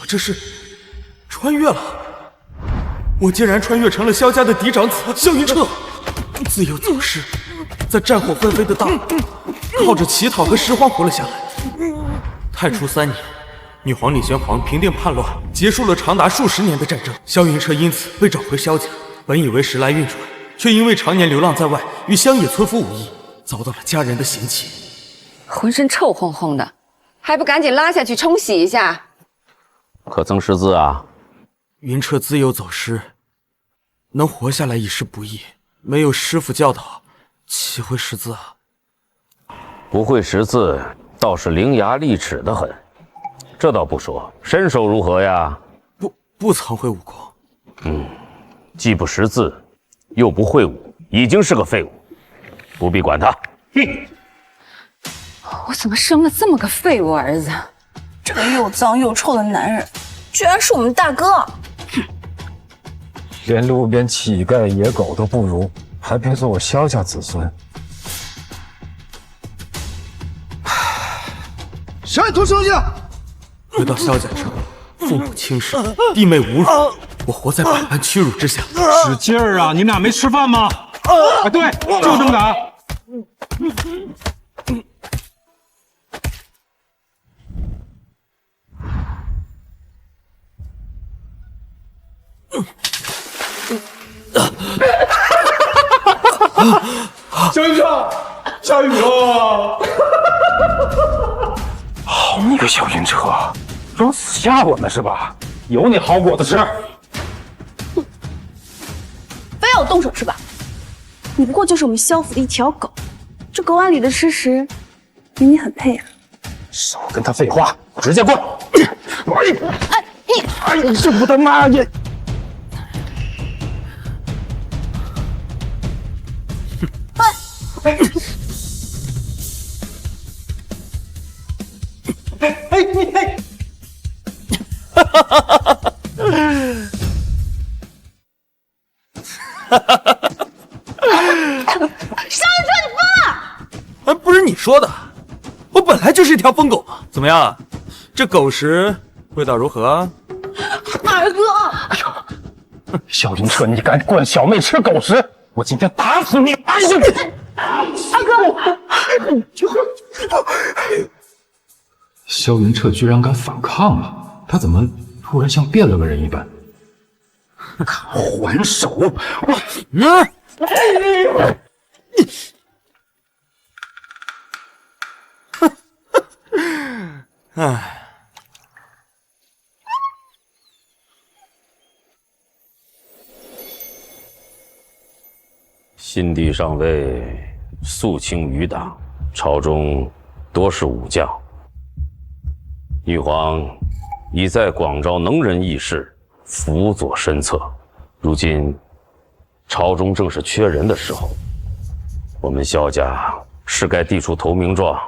我这是穿越了，我竟然穿越成了萧家的嫡长子萧云彻，自由走失，在战火纷飞的大陆，靠着乞讨和拾荒活了下来。太初3年，女皇李玄黄平定叛乱，结束了长达数十年的战争，萧云彻因此被找回萧家。本以为时来运转，却因为常年流浪在外，与乡野村夫无异，遭到了家人的嫌弃。浑身臭烘烘的，还不赶紧拉下去冲洗一下？可曾识字啊？云彻自由走失，能活下来已是不易，没有师傅教导，岂会识字啊？不会识字，倒是伶牙俐齿的很。这倒不说，身手如何呀？不曾会武功。既不识字，又不会武，已经是个废物，不必管他。我怎么生了这么个废物儿子？这个又脏又臭的男人，居然是我们大哥！连路边乞丐野狗都不如，还别做我萧家子孙。谁吐东西了？回到萧家之后，父母轻视，弟妹侮辱，我活在百般屈辱之下。使劲儿啊！你们俩没吃饭吗？啊，对，就这么打。萧云彻，下雨了！好你个小云彻，装死吓我们是吧？有你好果子吃！非要动手是吧？你不过就是我们萧府的一条狗，这狗碗里的吃食，与你很配啊！少跟他废话，直接滚！哎你这不他妈的！萧云彻，你疯了！不是你说的，我本来就是一条疯狗嘛。怎么样，这狗食味道如何？二哥，小云彻，你敢管小妹吃狗食？我今天打死你！哎呀！二哥，萧云彻居然敢反抗了，他怎么突然像变了个人一般？还手！唉。新帝上位，肃清余党，朝中多是武将。女皇已在广招能人异士，辅佐身侧。如今朝中正是缺人的时候，我们萧家是该递出投名状，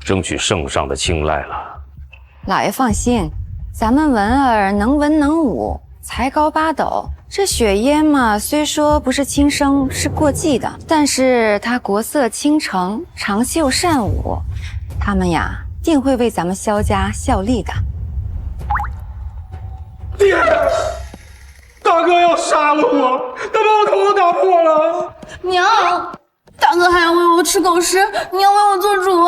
争取圣上的青睐了。老爷放心，咱们文儿能文能武，才高八斗。这雪烟嘛，虽说不是亲生，是过继的，但是她国色倾城，长袖善舞，他们呀，定会为咱们萧家效力的。爹，大哥要杀了我，他把我头都打破了。娘，大哥还要喂我吃狗食，你要为我做主。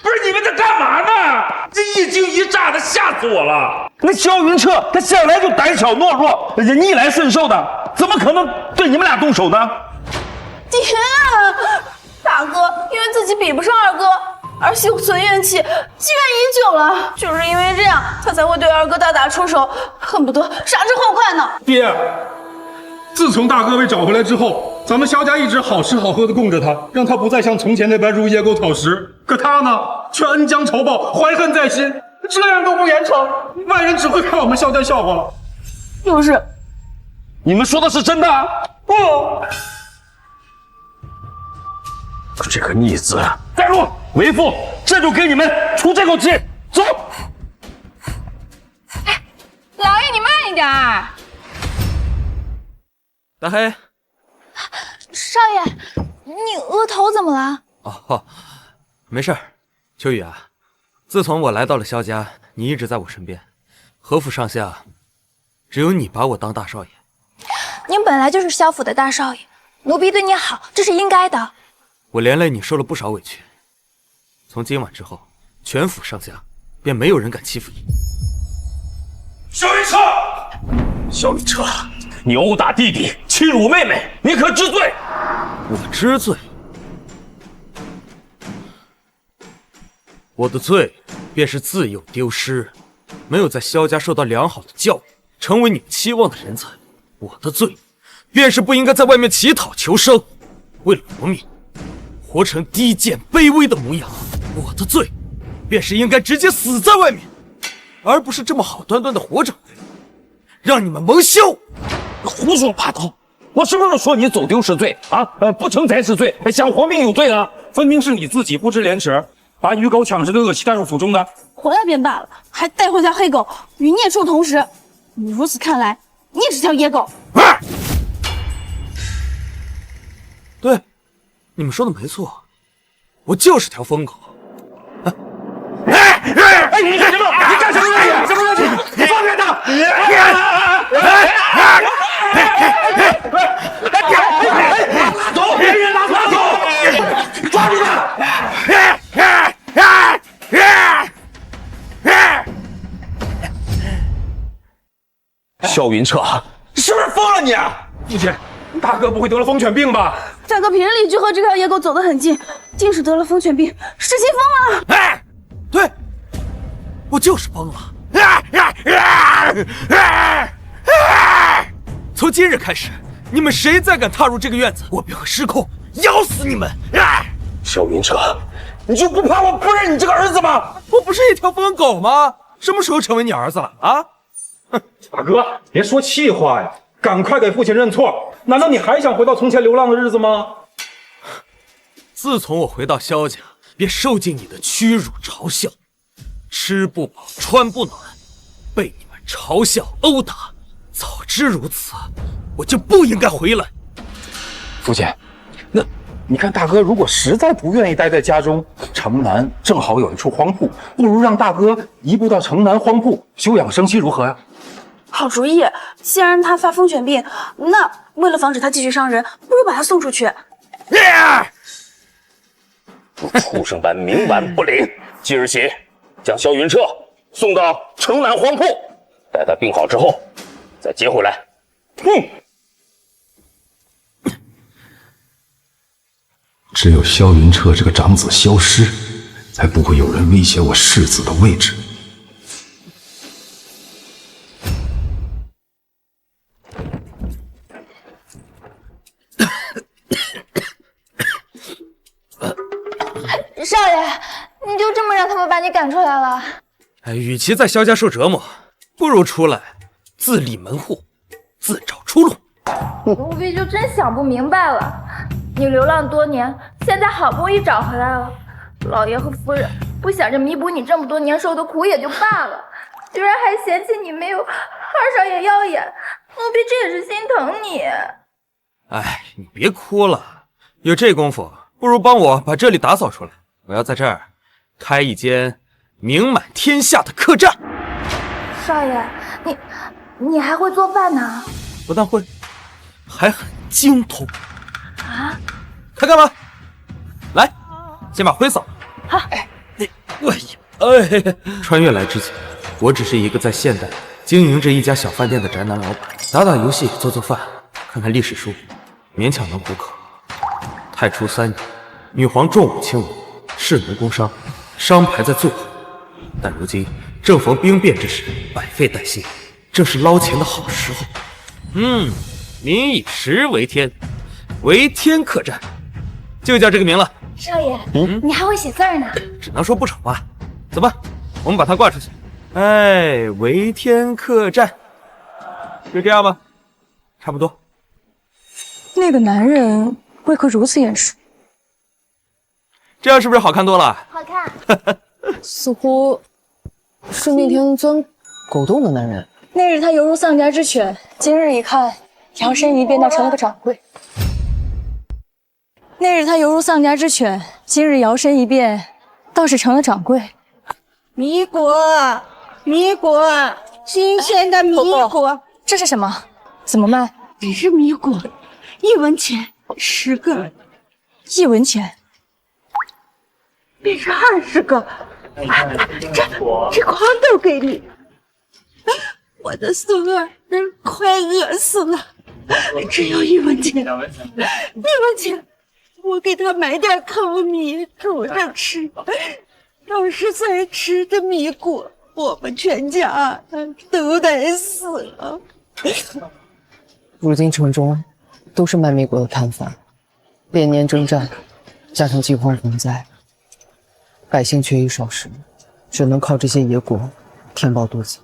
不是你们在干嘛呢？这一惊一乍的，吓死我了！那萧云彻他向来就胆小懦弱，逆来顺受的，怎么可能对你们俩动手呢？爹，大哥因为自己比不上二哥而心存怨气，积怨已久了。就是因为这样，他才会对二哥大打出手，恨不得杀之后快呢。爹，自从大哥被找回来之后，咱们萧家一直好吃好喝的供着他，让他不再像从前那般入野狗讨食。可他呢，却恩将仇报，怀恨在心，这样都不严惩，外人只会看我们萧家笑话了。就是，你们说的是真的？不，这个逆子，带路！为父这就给你们出这口气。走。哎，老爷你慢一点儿。大黑，少爷，你额头怎么了？哦，没事儿。秋雨啊，自从我来到了萧家，你一直在我身边，何府上下，只有你把我当大少爷。您本来就是萧府的大少爷，奴婢对你好，这是应该的。我连累你受了不少委屈，从今晚之后，全府上下便没有人敢欺负你。萧云彻，萧云彻，你殴打弟弟，欺辱妹妹，你可知罪？我知罪，我的罪便是自幼丢失，没有在萧家受到良好的教育，成为你们期望的人才。我的罪便是不应该在外面乞讨求生，为了活命，活成低贱卑微的模样。我的罪便是应该直接死在外面，而不是这么好端端的活着，让你们蒙羞。胡说八道！我什么时候说你走丢是罪啊？不成才是罪，想活命有罪啊！分明是你自己不知廉耻，把与狗抢食的恶习带入府中的。回来便罢了，还带回家黑狗与孽畜同食。你如此看来，你也是条野狗。对，你们说的没错，我就是条疯狗。哎，你干什么？你干什么东西？什么东西？你放开他！走，别人拿他走，抓住他！萧云彻，是不是疯了你？父亲，大哥不会得了疯犬病吧？大哥平日里就和这条野狗走得很近，竟是得了疯犬病，是气疯了。哎，对，我就是疯了。从今日开始，你们谁再敢踏入这个院子，我便会失控咬死你们！萧云彻，你就不怕我不认你这个儿子吗？我不是一条疯狗吗？什么时候成为你儿子了啊？大哥，别说气话呀，赶快给父亲认错！难道你还想回到从前流浪的日子吗？自从我回到萧家，便受尽你的屈辱嘲笑，吃不饱穿不暖，被你们嘲笑殴打。早知如此，我就不应该回来。父亲，那你看大哥如果实在不愿意待在家中，城南正好有一处荒铺，不如让大哥移步到城南荒铺休养生息，如何呀？好主意！既然他发疯犬病，那为了防止他继续伤人，不如把他送出去。畜生般冥顽不灵！即日起，将萧云彻送到城南荒铺，待他病好之后，再接回来。只有萧云彻这个长子消失，才不会有人威胁我世子的位置。少爷，你就这么让他们把你赶出来了？哎，与其在萧家受折磨，不如出来自立门户，自找出路。奴婢就真想不明白了，你流浪多年，现在好不容易找回来了，老爷和夫人不想着弥补你这么多年受的苦也就罢了，居然还嫌弃你没有二少爷耀眼，奴婢这也是心疼你。哎，你别哭了，有这功夫，不如帮我把这里打扫出来。我要在这儿开一间名满天下的客栈。少爷，你还会做饭呢？不但会，还很精通。啊？他干嘛？来，先把灰扫了。好。穿越来之前，我只是一个在现代经营着一家小饭店的宅男老板，打打游戏，做做饭，看看历史书，勉强能糊口。太初3年，女皇重武轻文，士农工商，商排在最后。但如今正逢兵变之时，百废待兴，正是捞钱的好时候。民以食为天，为天客栈，就叫这个名了。少爷，你还会写字呢？只能说不丑吧。走吧，我们把它挂出去。哎，为天客栈，就这样吧，差不多。那个男人为何如此眼熟？这样是不是好看多了？好看。似乎是那天钻狗洞的男人。那日他犹如丧家之犬，今日一看，摇身一变倒成了个掌柜。那日他犹如丧家之犬，今日摇身一变，倒是成了掌柜。米果，新鲜的米果。这是什么？怎么卖？这是米果，1文钱10个，1文钱，变成20个。这筐都给你。我的孙儿快饿死了，只有1文钱，1文钱，我给他买点糠米煮着吃。要是再吃这米果，我们全家都得死了。如今城中都是卖米果的摊贩，连年征战，加上饥荒洪灾，百姓缺衣少食，只能靠这些野果填饱肚子。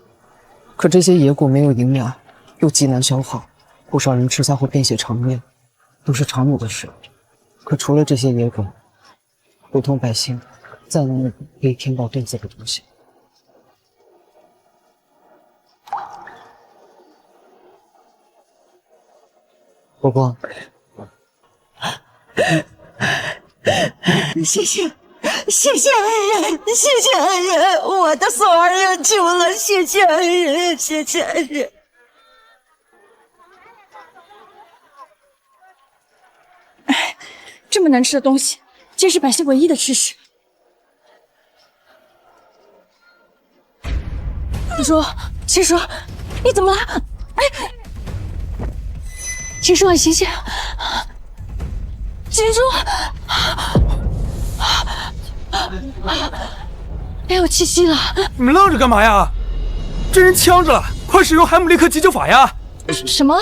可这些野果没有营养，又极难消化，不少人吃下会变血肠面，都是常有的事。可除了这些野果，普通百姓再没有可以填饱肚子的东西。伯伯，谢谢恩人，谢谢恩人，我的孙儿有救了，谢谢恩人，谢谢恩人。这么难吃的东西，竟是百姓唯一的吃食。秦叔，你怎么了？秦叔，你醒醒！秦叔，没有气息了。你们愣着干嘛呀？这人呛着了，快使用海姆立克急救法呀！什么？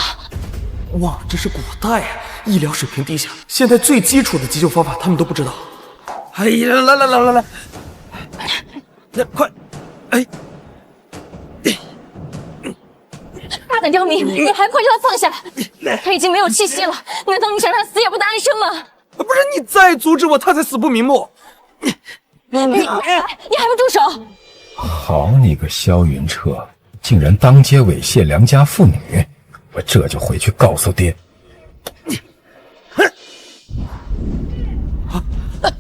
哇，这是古代呀，医疗水平低下，现在最基础的急救方法他们都不知道。哎呀，来，快，哎。大胆刁民，你还不快将他放下来！他已经没有气息了，难道你想让他死也不得安生吗？不是你再阻止我，他才死不瞑目。你还不住手！好你个萧云彻，竟然当街猥亵良家妇女！我这就回去告诉爹。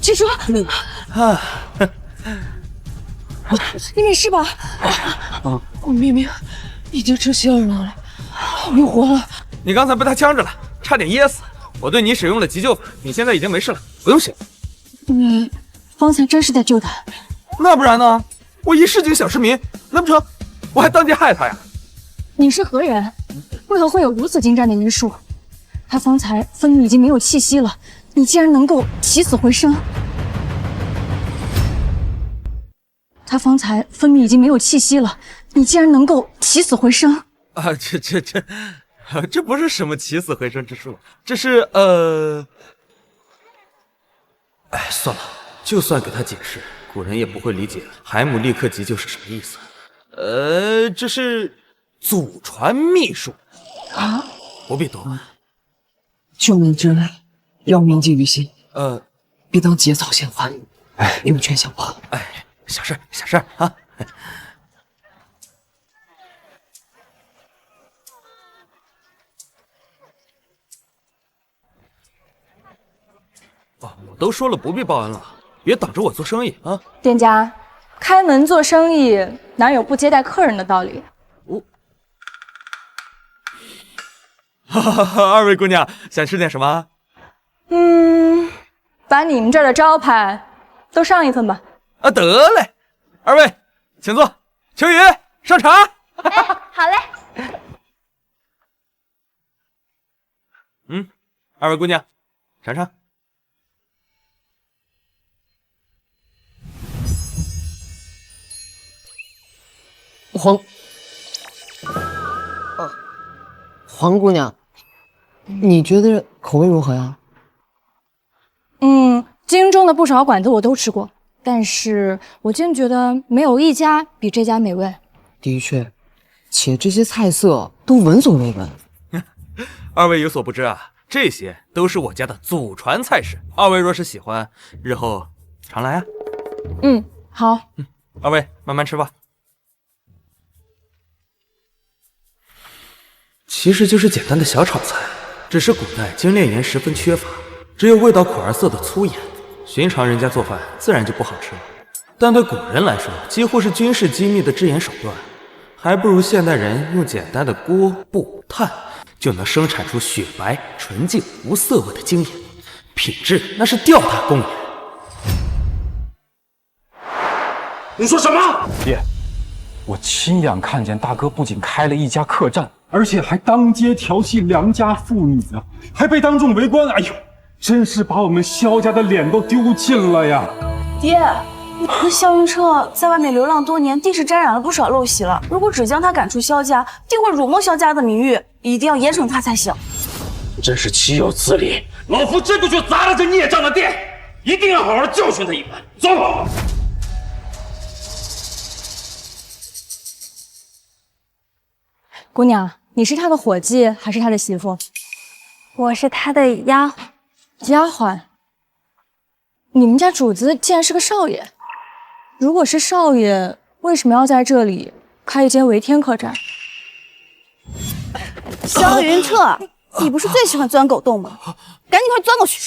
秦叔，你没事吧？我明明已经吃杏仁了，又活了。你刚才被他呛着了，差点噎死。我对你使用了急救法，你现在已经没事了，不用谢。方才真是在救他。那不然呢？我一市井小市民，难不成我还当街害他呀？你是何人？为何会有如此精湛的医术？他方才分明已经没有气息了，你竟然能够起死回生！他方才分明已经没有气息了，你竟然能够起死回生！啊，这不是什么起死回生之术，这是哎，算了，就算给他解释，古人也不会理解海姆立克急救是什么意思。这是祖传秘术啊，不必多问。救命之恩，要铭记于心。必当结草衔环。涌泉相报。小事啊。我都说了不必报恩了，别挡着我做生意啊！店家，开门做生意哪有不接待客人的道理？二位姑娘想吃点什么？把你们这儿的招牌都上一份吧。得嘞，二位请坐。秋雨上茶。好嘞。二位姑娘尝尝。黄姑娘，你觉得口味如何呀？京中的不少馆子我都吃过，但是我竟觉得没有一家比这家美味。的确，且这些菜色都闻所未闻。二位有所不知啊，这些都是我家的祖传菜式。二位若是喜欢，日后常来啊。好。二位慢慢吃吧。其实就是简单的小炒菜，只是古代精炼盐十分缺乏，只有味道苦而涩的粗盐，寻常人家做饭自然就不好吃了。但对古人来说，几乎是军事机密的制盐手段，还不如现代人用简单的锅、布、炭就能生产出雪白、纯净、无色味的精盐，品质那是吊打公盐。你说什么？爹，我亲眼看见大哥不仅开了一家客栈，而且还当街调戏良家妇女啊，还被当众围观。哎呦，真是把我们萧家的脸都丢尽了呀！爹，那萧云彻在外面流浪多年，定是沾染了不少陋习了。如果只将他赶出萧家，定会辱没萧家的名誉，一定要严惩他才行。真是岂有此理！老夫这就去砸了这孽障的店，一定要好好教训他一番。走。姑娘，你是他的伙计还是他的媳妇？我是他的丫鬟。丫鬟？你们家主子竟然是个少爷？如果是少爷，为什么要在这里开一间维天客栈？萧云彻，你不是最喜欢钻狗洞吗？赶紧快钻过去！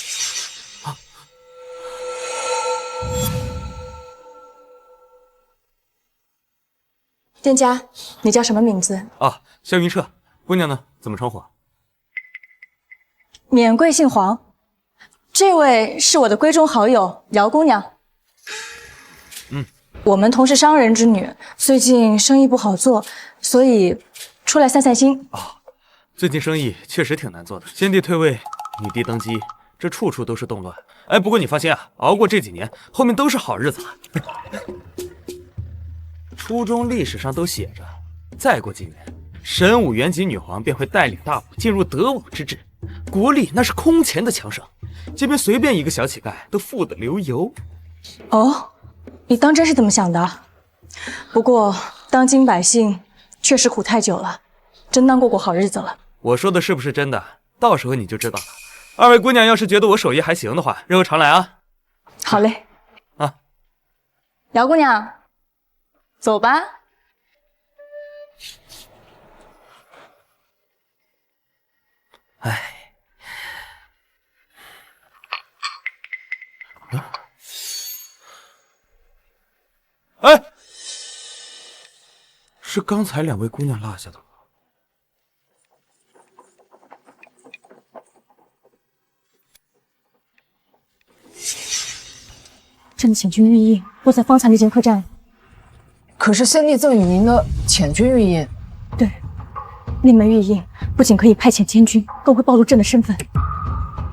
店家，你叫什么名字？啊，萧云彻。姑娘呢？怎么称呼？免贵姓黄。这位是我的闺中好友姚姑娘。我们同是商人之女，最近生意不好做，所以出来散散心。最近生意确实挺难做的，先帝退位，女帝登基，这处处都是动乱。哎，不过你放心啊，熬过这几年，后面都是好日子了。初中历史上都写着，再过几年，神武元吉女皇便会带领大武进入德武之治，国力那是空前的强盛，这边随便一个小乞丐都富得流油。哦，你当真是这么想的？不过当今百姓确实苦太久了，真当过好日子了。我说的是不是真的？到时候你就知道了。二位姑娘要是觉得我手艺还行的话，日后常来啊。好嘞。啊，姚姑娘，走吧。哎，哎，是刚才两位姑娘落下的吗？朕的遣军御印落在方才那间客栈。可是先帝赠予您的遣军御印，对，那枚御印不仅可以派遣监军，更会暴露朕的身份，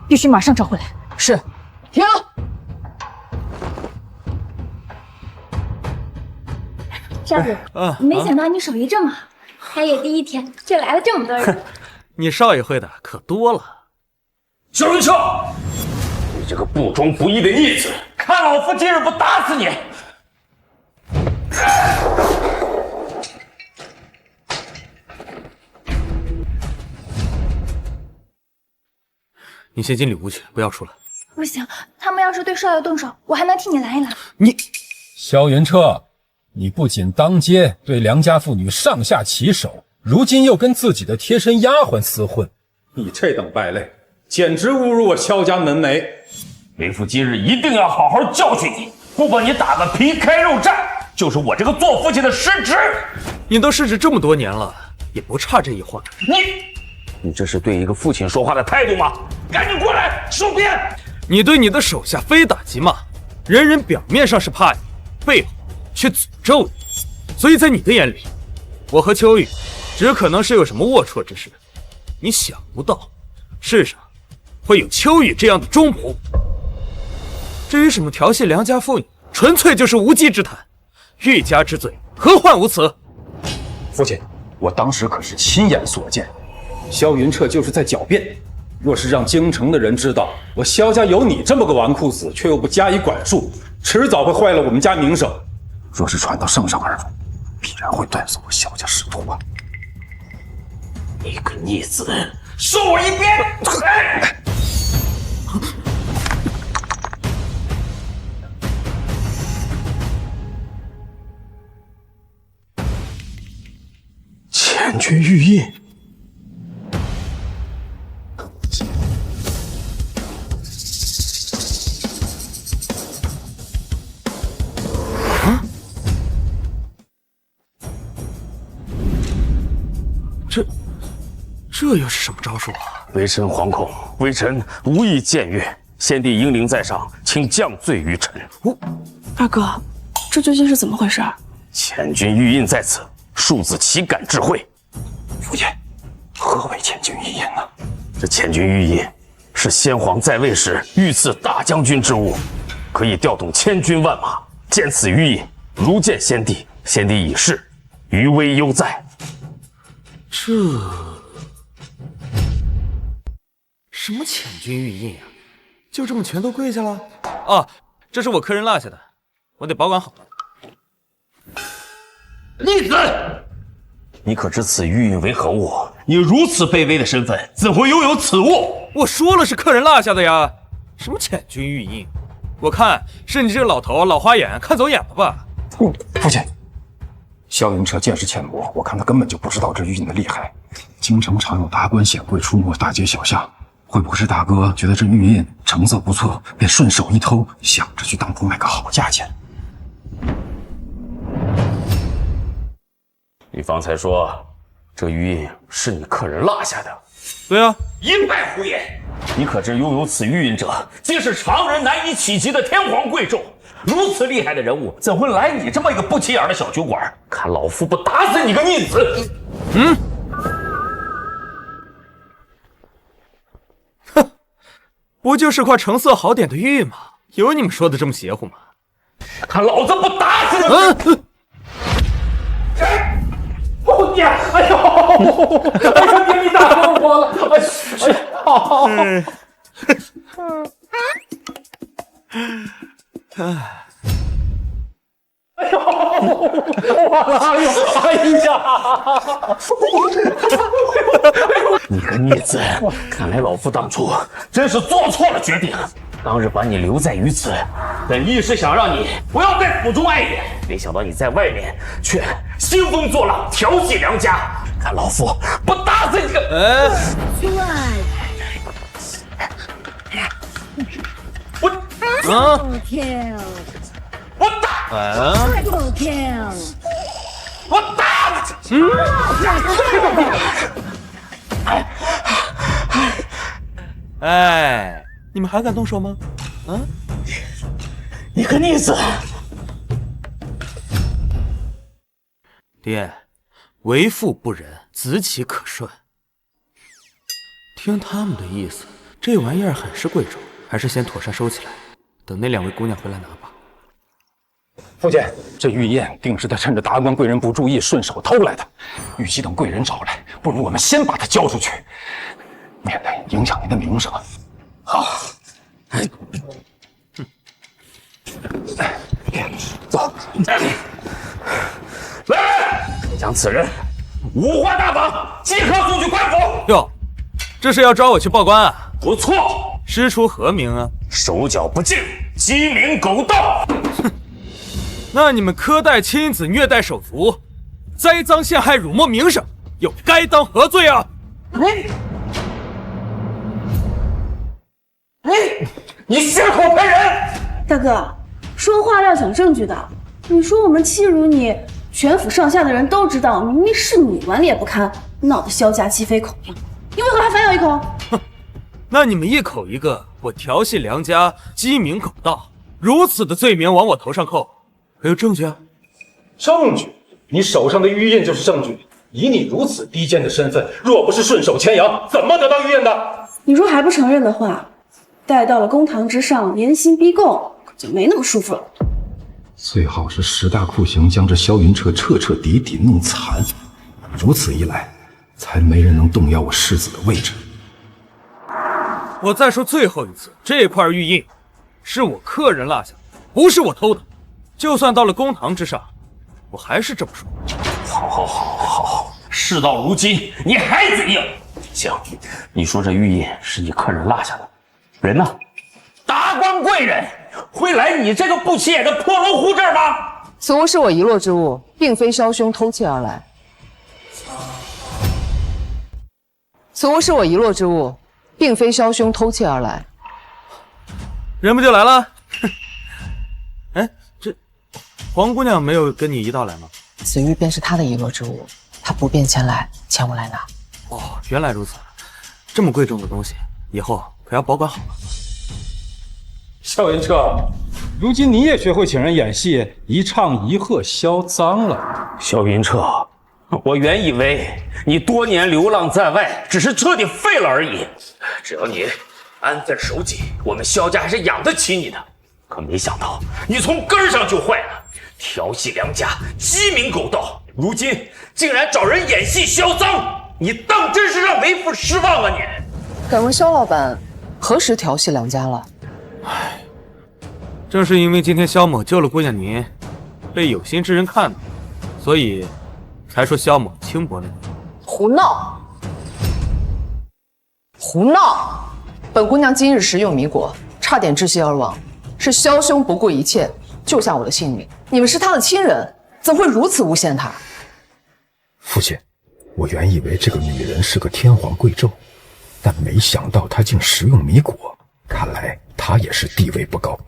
必须马上找回来。是。停！少爷，没想到你手艺这么好，开业第一天就来了这么多人。你少爷会的可多了。萧云彻，你这个不忠不义的逆子，看老夫今日不打死你！你先进里屋去，不要出来。不行，他们要是对少爷动手，我还能替你拦一拦。你，萧云彻，你不仅当街对良家妇女上下其手，如今又跟自己的贴身丫鬟厮混，你这等败类，简直侮辱我萧家门楣！为父今日一定要好好教训你，不把你打个皮开肉绽，就是我这个做父亲的失职。你都失职这么多年了，也不差这一话。你这是对一个父亲说话的态度吗？赶紧过来收编！你对你的手下非打即骂，人人表面上是怕你，背后却诅咒你，所以在你的眼里，我和秋雨只可能是有什么龌龊之事。你想不到，世上会有秋雨这样的忠仆。至于什么调戏良家妇女，纯粹就是无稽之谈，欲加之罪，何患无辞？父亲，我当时可是亲眼所见，萧云彻就是在狡辩。若是让京城的人知道我萧家有你这么个纨绔子，却又不加以管束，迟早会坏了我们家名声。若是传到圣上耳中，必然会断送我萧家仕途啊！你个逆子，收我一鞭！遣军御印。这又是什么招数啊？微臣惶恐，微臣无意僭越。先帝英灵在上，请降罪于臣。二哥，这究竟是怎么回事？千钧玉印在此，庶子岂敢智慧？父亲，何为千钧玉印呢？这千钧玉印是先皇在位时御赐大将军之物，可以调动千军万马。见此玉印，如见先帝。先帝已逝，余威犹在。什么千钧玉印啊？就这么全都跪下了？啊，这是我客人落下的，我得保管好了。逆子！你可知此玉印为何物？你如此卑微的身份，怎会拥有此物？我说了是客人落下的呀，什么千钧玉印？我看是你这个老头老花眼看走眼了吧？父亲，萧云彻见识浅薄，我看他根本就不知道这玉印的厉害。京城常有达官显贵出没大街小巷，会不会是大哥觉得这玉印成色不错，便顺手一偷，想着去当铺卖个好价钱？你方才说这玉印是你客人落下的？对啊，一派胡言！你可知拥有此玉印者，皆是常人难以企及的天皇贵胄。如此厉害的人物，怎会来你这么一个不起眼的小酒馆？看老夫不打死你个逆子！哼，不就是块成色好点的玉吗？有你们说的这么邪乎吗？看老子不打死你！父亲，哎呦，哎呦，爹，你打死我了！哎呦，你个逆子！看来老夫当初真是做错了决定。当日把你留在于此，本意是想让你不要在府中碍眼，没想到你在外面却兴风作浪，调戏良家。看老夫不打死你个！我打！我打！哎，你们还敢动手吗？啊！你个逆子！爹，为父不仁，子岂可顺？听他们的意思，这玩意儿很是贵重，还是先妥善收起来，等那两位姑娘回来拿吧。父亲，这玉印定是他趁着达官贵人不注意顺手偷来的。与其等贵人找来，不如我们先把他交出去，免得影响您的名声。好，走。来，将此人五花大绑，即刻送去官府。哟，这是要招我去报官啊？不错，师出何名啊？手脚不净，鸡鸣狗盗。哼，那你们苛待亲子，虐待手足，栽赃陷害，辱没名声，又该当何罪啊？你血口喷人！大哥，说话要讲证据的。你说我们欺辱你，全府上下的人都知道，明明是你顽劣不堪，闹得萧家鸡飞狗跳，你为何还反咬一口？哼，那你们一口一个我调戏良家，鸡鸣狗盗，如此的罪名往我头上扣，还有证据啊？证据？你手上的玉印就是证据。以你如此低贱的身份，若不是顺手牵羊，怎么得到玉印的？你若还不承认的话，待到了公堂之上，严刑逼供可就没那么舒服了。最好是10大酷刑将这萧云彻彻彻底底弄残，如此一来，才没人能动摇我世子的位置。我再说最后一次，这块玉印是我客人落下的，不是我偷的。就算到了公堂之上，我还是这么说。好，事到如今，你还嘴硬。行，你说这玉印是你客人落下的，人呢？达官贵人会来你这个不起眼的破龙湖这儿吗？此物是我遗落之物，并非萧兄偷窃而来。此物是我遗落之物，并非萧兄偷窃而来。人不就来了？哎，这黄姑娘没有跟你一道来吗？此玉便是她的遗落之物，他不便前来，请我来拿。哦，原来如此，这么贵重的东西，以后可要保管好了。萧云彻，如今你也学会请人演戏，一唱一和销赃了。萧云彻，我原以为你多年流浪在外，只是彻底废了而已。只要你安分守己，我们萧家还是养得起你的。可没想到你从根上就坏了，调戏良家，鸡鸣狗盗，如今竟然找人演戏销赃，你当真是让为父失望啊你！敢问萧老板，何时调戏良家了？正是因为今天萧某救了姑娘您，被有心之人看到，所以才说萧某轻薄了你。胡闹！胡闹！本姑娘今日食用米果，差点窒息而亡，是萧兄不顾一切救下我的性命。你们是他的亲人，怎会如此诬陷他？父亲，我原以为这个女人是个天皇贵胄，但没想到她竟食用米果，看来她也是地位不高，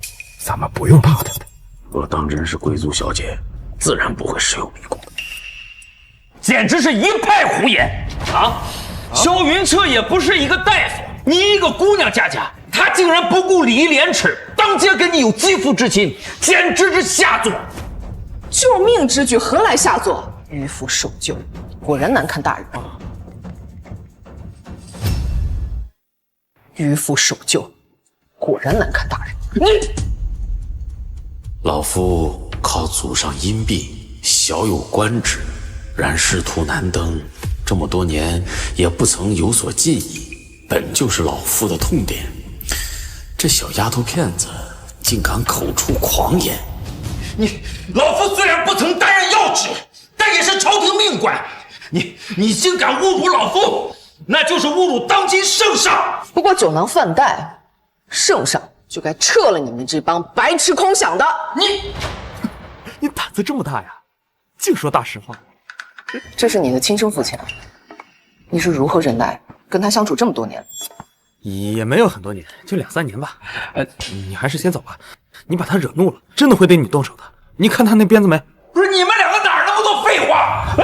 咱们不用怕她的。我当真是贵族小姐，自然不会食用米果，简直是一派胡言啊！萧云彻也不是一个大夫，你一个姑娘家家，他竟然不顾礼义廉耻，当街跟你有肌肤之亲，简直是下作！救命之举何来下作？迂腐守旧，果然难堪大人。迂腐守旧，果然难堪大人。你，老夫靠祖上荫庇，小有官职，然仕途难登，这么多年也不曾有所进益，本就是老夫的痛点。这小丫头片子竟敢口出狂言！你老夫虽然不曾担任要职，但也是朝廷命官。你竟敢侮辱老夫，那就是侮辱当今圣上。不过酒囊饭袋，圣上就该撤了你们这帮白痴空想的。你胆子这么大呀，净说大实话。这是你的亲生父亲，你是如何忍耐跟他相处这么多年？也没有很多年，就2、3年吧。你还是先走吧，你把他惹怒了，真的会对你动手的。你看他那鞭子没？不是你们两个哪儿那么多废话？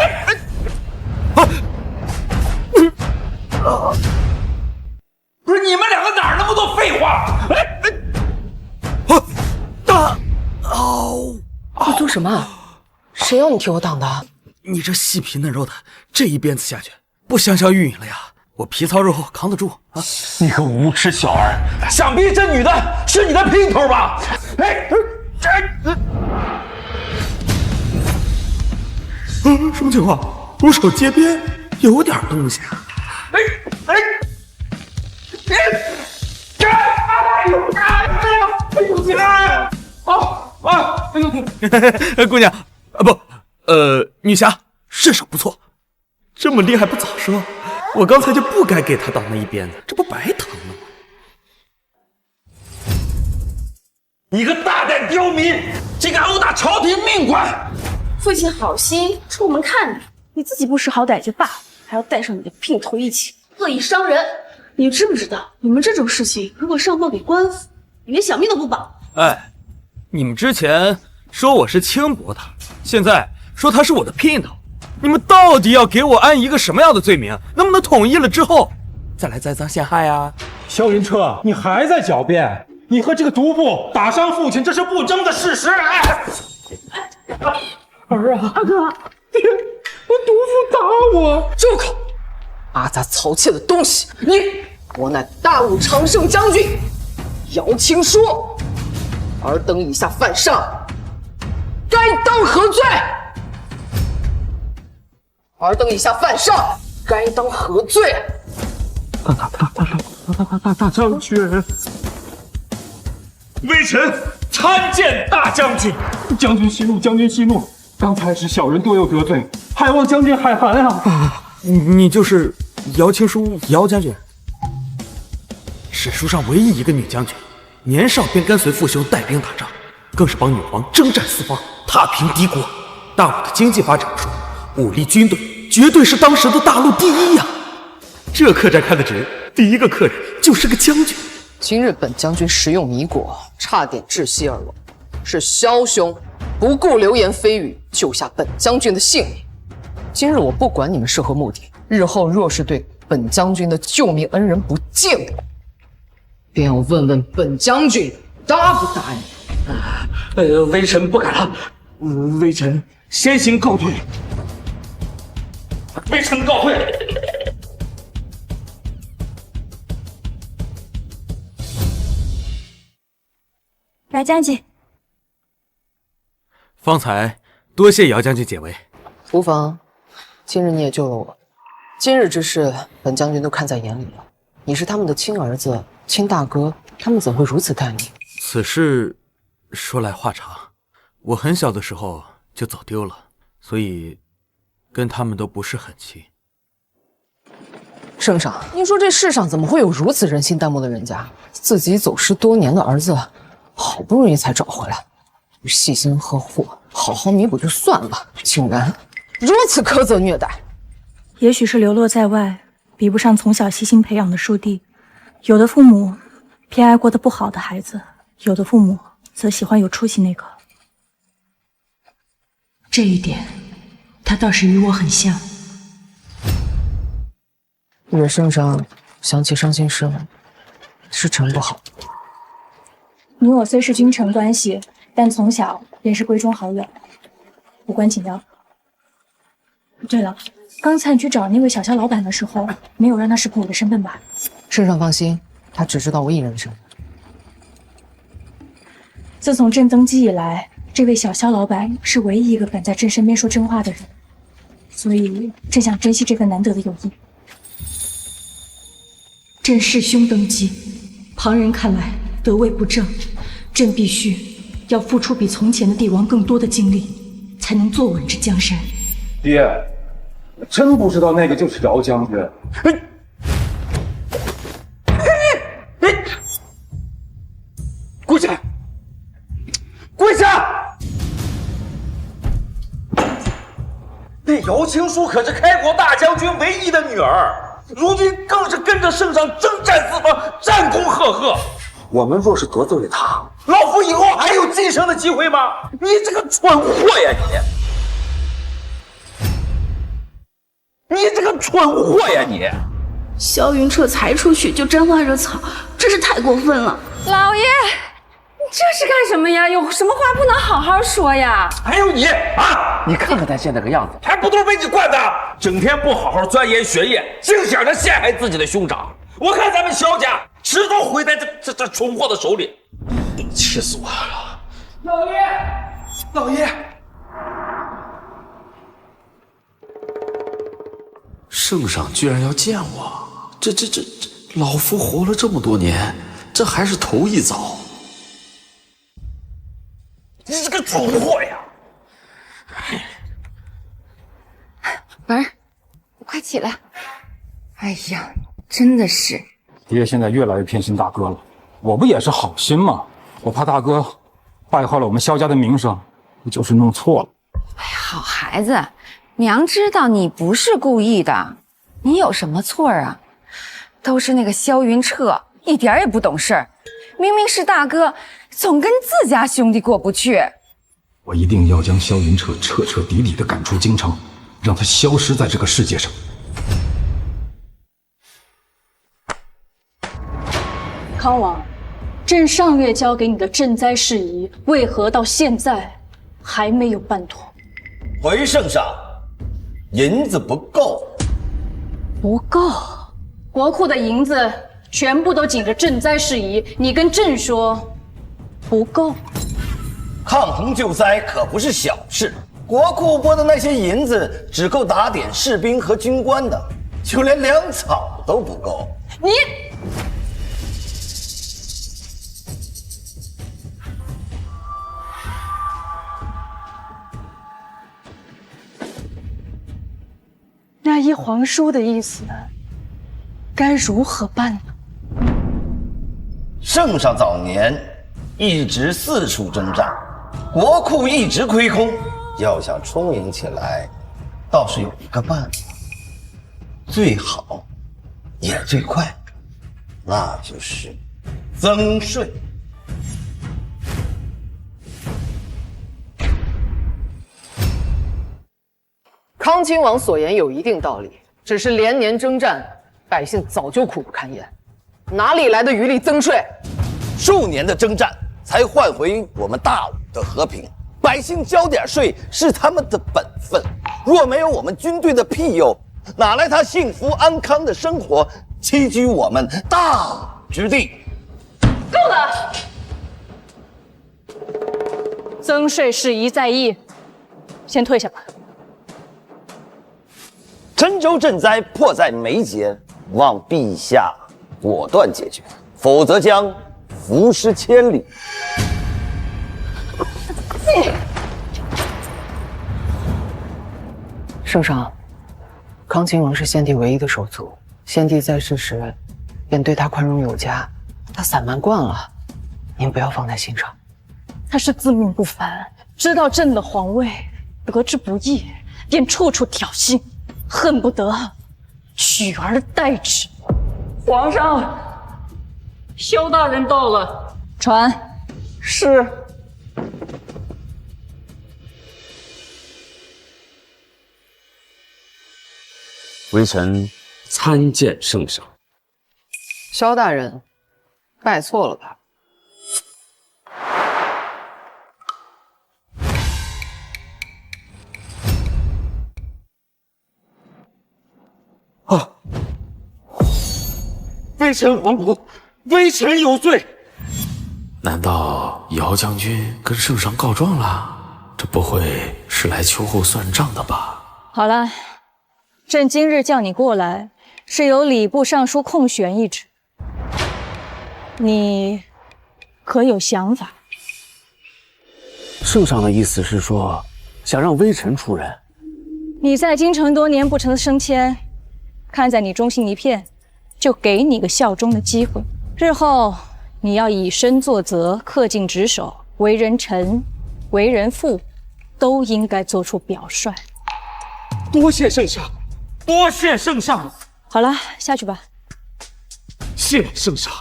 不是你们两个哪儿那么多废话？你做什么？谁要你替我挡的？你这细皮嫩肉的，这一鞭子下去，不香消玉殒了呀！我皮糙肉厚，扛得住啊！你个无耻小儿，想必这女的是你的姘头吧？什么情况？如手接鞭，有点东西啊！姑娘，女侠，身手不错，这么厉害不早说，我刚才就不该给他挡那一鞭子，这不白疼了吗？你个大胆刁民，竟敢殴打朝廷命官！父亲好心出门看你，你自己不识好歹就罢了，还要带上你的姘头一起，恶意伤人。你知不知道，你们这种事情如果上报给官府，你连小命都不保。哎，你们之前说我是轻薄他，现在说他是我的姘头，你们到底要给我安一个什么样的罪名？能不能统一了之后再来栽赃陷害啊？萧云彻，你还在狡辩？你和这个毒妇打伤父亲，这是不争的事实。儿啊，二哥，爹，我毒妇打我！住口！阿杂曹妾的东西！我乃大武长胜将军姚青书，尔等以下犯上，该当何罪？尔等以下犯上，该当何罪？大将军，微臣参见大将军。将军息怒，将军息怒。刚才是小人多有得罪，还望将军海涵啊！你就是姚青书姚将军，史书上唯一一个女将军，年少便跟随父兄带兵打仗，更是帮女皇征战四方，踏平敌国。大武的经济发展不说，武力军队绝对是当时的大陆第一呀！这客栈开得值，第一个客人就是个将军。今日本将军食用米果，差点窒息而亡，是萧兄不顾流言蜚语，救下本将军的性命。今日我不管你们是何目的，日后若是对本将军的救命恩人不敬，便要问问本将军答不答应。微臣不敢了，微臣先行告退。微臣告退。来将军，方才多谢姚将军解围。无妨，今日你也救了我，今日之事本将军都看在眼里了。你是他们的亲儿子、亲大哥，他们怎会如此待你？此事说来话长，我很小的时候就走丢了，所以跟他们都不是很亲。圣上，您说这世上怎么会有如此人心淡漠的人家？自己走失多年的儿子，好不容易才找回来，细心呵护，好好弥补就算了，竟然如此苛责虐待。也许是流落在外，比不上从小悉心培养的叔弟。有的父母偏爱过得不好的孩子，有的父母则喜欢有出息那个。这一点，他倒是与我很像。惹圣上想起伤心事了，是臣不好。你我虽是君臣关系，但从小便是闺中好友，无关紧要。对了，刚才你去找那位小肖老板的时候，没有让他识破我的身份吧？圣上放心，他只知道我一人的身份。自从朕登基以来，这位小肖老板是唯一一个敢在朕身边说真话的人，所以朕想珍惜这份难得的友谊。朕弑兄登基，旁人看来得位不正，朕必须要付出比从前的帝王更多的精力，才能坐稳这江山。爹，真不知道那个就是姚将军。跪下！跪下！那姚青书可是开国大将军唯一的女儿，如今更是跟着圣上征战四方，战功赫赫。我们若是得罪了他，老夫以后还有晋升的机会吗？你这个蠢货呀你这个蠢货呀你！萧云彻才出血就沾花惹草，真是太过分了。老爷，你这是干什么呀？有什么话不能好好说呀？还有你啊！你看看他现在个样子，还不都是被你惯的？整天不好好钻研学业，净想着陷害自己的兄长。我看咱们萧家迟早毁在这蠢货的手里，气死我了！老爷，老爷！圣上居然要见我，这，老夫活了这么多年，这还是头一遭。你是个蠢货呀！文儿，快起来！哎呀，真的是。爹现在越来越偏心大哥了，我不也是好心吗？我怕大哥败坏了我们萧家的名声，不就是弄错了。哎呀，好孩子，娘知道你不是故意的，你有什么错啊？都是那个萧云彻，一点也不懂事儿，明明是大哥，总跟自家兄弟过不去。我一定要将萧云彻彻彻底底的赶出京城，让他消失在这个世界上。康王，朕上月交给你的赈灾事宜，为何到现在还没有办妥？回圣上，银子不够。不够？国库的银子全部都紧着赈灾事宜，你跟朕说不够？抗洪救灾可不是小事，国库拨的那些银子只够打点士兵和军官的，就连粮草都不够。你。那依皇叔的意思，该如何办呢？圣上早年一直四处征战，国库一直亏空，要想充盈起来，倒是有一个办法，最好也最快，那就是增税。康康亲王所言有一定道理，只是连年征战，百姓早就苦不堪言，哪里来的余力增税？数年的征战才换回我们大武的和平，百姓交点税是他们的本分。若没有我们军队的庇佑，哪来他幸福安康的生活，栖居我们大武之地？够了！增税事宜在议，先退下吧。郴州赈灾迫在眉睫，望陛下果断解决，否则将浮尸千里。圣上，康亲王是先帝唯一的手足，先帝在世时便对他宽容有加，他散漫惯了，您不要放在心上。他是自命不凡，知道朕的皇位得之不易，便处处挑衅，恨不得取而代之。皇上，萧大人到了。传。是。微臣参见圣上。萧大人，拜错了吧？微臣皇仆，微臣有罪。难道姚将军跟圣上告状了？这不会是来秋后算账的吧？好了，朕今日叫你过来，是由礼部尚书空悬一职，你可有想法？圣上的意思是说，想让微臣出任。你在京城多年不成升迁，看在你忠心一片，就给你个效忠的机会。日后你要以身作则，恪尽职守，为人臣、为人父，都应该做出表率。多谢圣上，多谢圣上。好了，下去吧。谢圣上。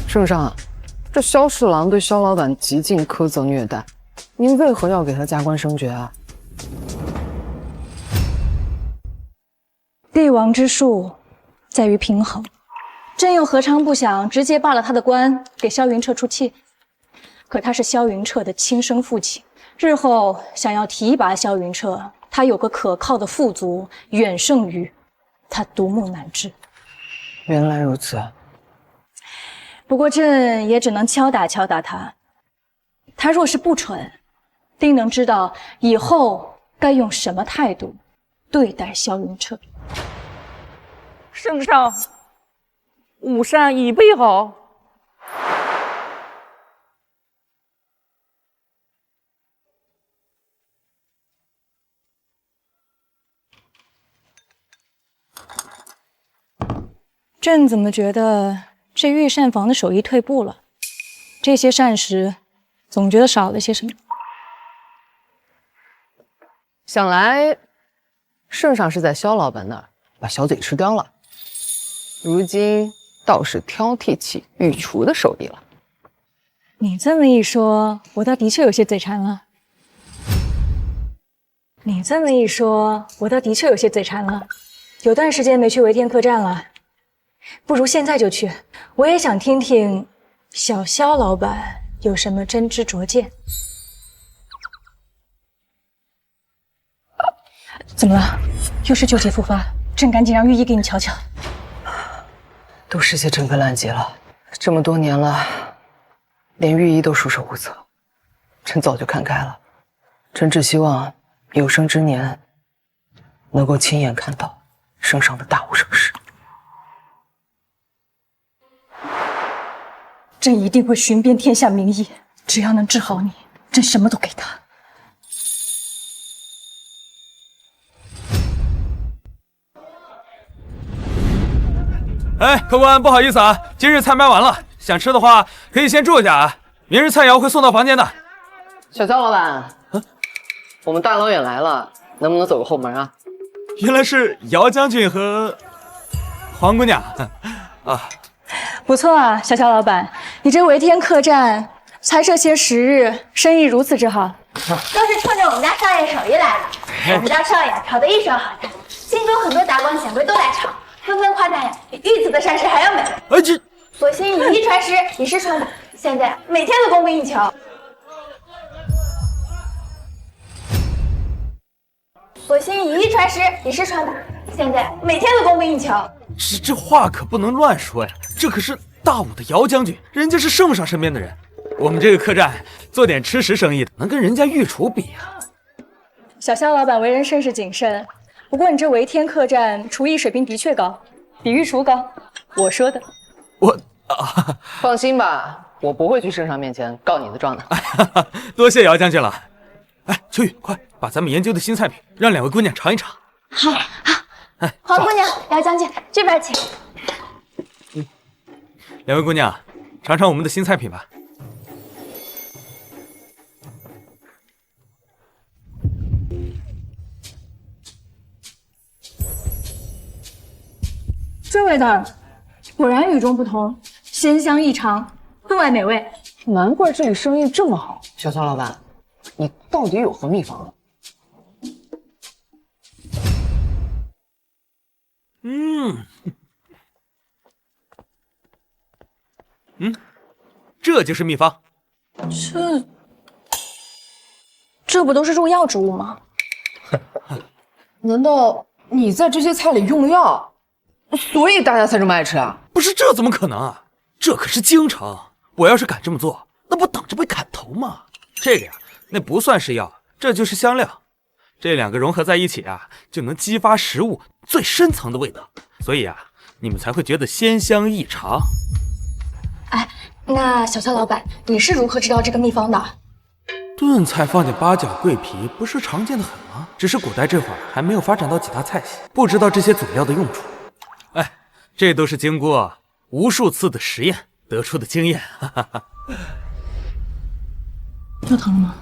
圣上，这萧侍郎对萧老板极尽苛责虐待，您为何要给他加官升爵啊？帝王之术在于平衡，朕又何尝不想直接罢了他的官，给萧云彻出气？可他是萧云彻的亲生父亲，日后想要提拔萧云彻，他有个可靠的副卒，远胜于他独木难支。原来如此。不过朕也只能敲打敲打他，他若是不蠢，定能知道以后该用什么态度对待萧云彻。圣上，午膳已备好。朕怎么觉得这御膳房的手艺退步了？这些膳食总觉得少了些什么。想来，圣上是在萧老板那儿把小嘴吃刁了，如今倒是挑剔起御厨的手艺了。你这么一说，我倒的确有些嘴馋了。你这么一说，我倒的确有些嘴馋了。有段时间没去维天客栈了，不如现在就去。我也想听听小萧老板有什么真知灼见。怎么了？又是旧疾复发？朕赶紧让御医给你瞧瞧。都是些陈根烂结了，这么多年了，连御医都束手无策。朕早就看开了，朕只希望有生之年能够亲眼看到圣上的大武盛世。朕一定会寻遍天下名医，只要能治好你，朕什么都给他。哎，客官，不好意思啊，今日菜卖完了，想吃的话可以先住一下啊，明日菜肴会送到房间的。小萧老板，我们大老远来了，能不能走个后门啊？原来是姚将军和黄姑娘啊。不错啊，小萧老板，你这维天客栈才这些时日，生意如此之好。都是冲着我们家少爷手艺来的。我们家少爷炒的一手好菜，京中很多达官显贵都来尝，纷纷夸赞呀，比玉子的膳食还要美味。哎，这所幸以一传十，以十传百，现在每天都供不应求。所幸以一传十，以十传百，现在每天都供不应求。这话可不能乱说呀，这可是大武的姚将军，人家是圣上身边的人。我们这个客栈做点吃食生意的，能跟人家御厨比啊？小肖老板为人甚是谨慎，不过你这维天客栈厨艺水平的确高，比御厨高。我说的。放心吧，我不会去圣上面前告你的状的。多谢姚将军了。哎，秋雨，快把咱们研究的新菜品让两位姑娘尝一尝。好，好。哎，黄姑娘、姚将军这边请。两位姑娘，尝尝我们的新菜品吧。这味道果然与众不同，鲜香异常，分外美味。难怪这里生意这么好。小肖老板，你到底有何秘方？这就是秘方。这不都是入药之物吗？难道你在这些菜里用了药，所以大家才这么爱吃啊？不是，这怎么可能啊？这可是京城，我要是敢这么做，那不等着被砍头吗？这个呀，那不算是药，这就是香料。这两个融合在一起啊，就能激发食物最深层的味道，所以啊，你们才会觉得鲜香异常。哎，那小肖老板，你是如何知道这个秘方的？炖菜放点八角、桂皮，不是常见的很吗？只是古代这会儿还没有发展到其他菜系，不知道这些佐料的用处。哎，这都是经过无数次的实验得出的经验。哈哈哈。又疼了吗？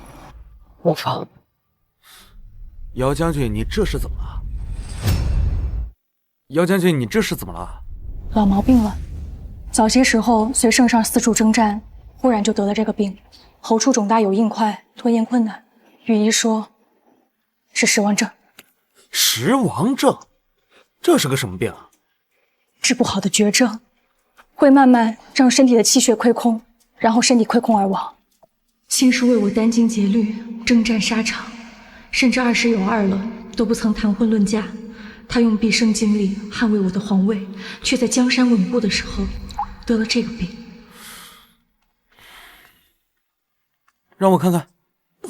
无妨。姚将军，你这是怎么了？姚将军，你这是怎么了？老毛病了。早些时候随圣上四处征战，忽然就得了这个病，喉处肿大有硬块，吞咽困难。御医说是食王症。食王症？这是个什么病啊？治不好的绝症，会慢慢让身体的气血亏空，然后身体亏空而亡。先是为我殚精竭虑，征战沙场，甚至20有2了，都不曾谈婚论嫁。他用毕生精力捍卫我的皇位，却在江山稳固的时候得了这个病。让我看看。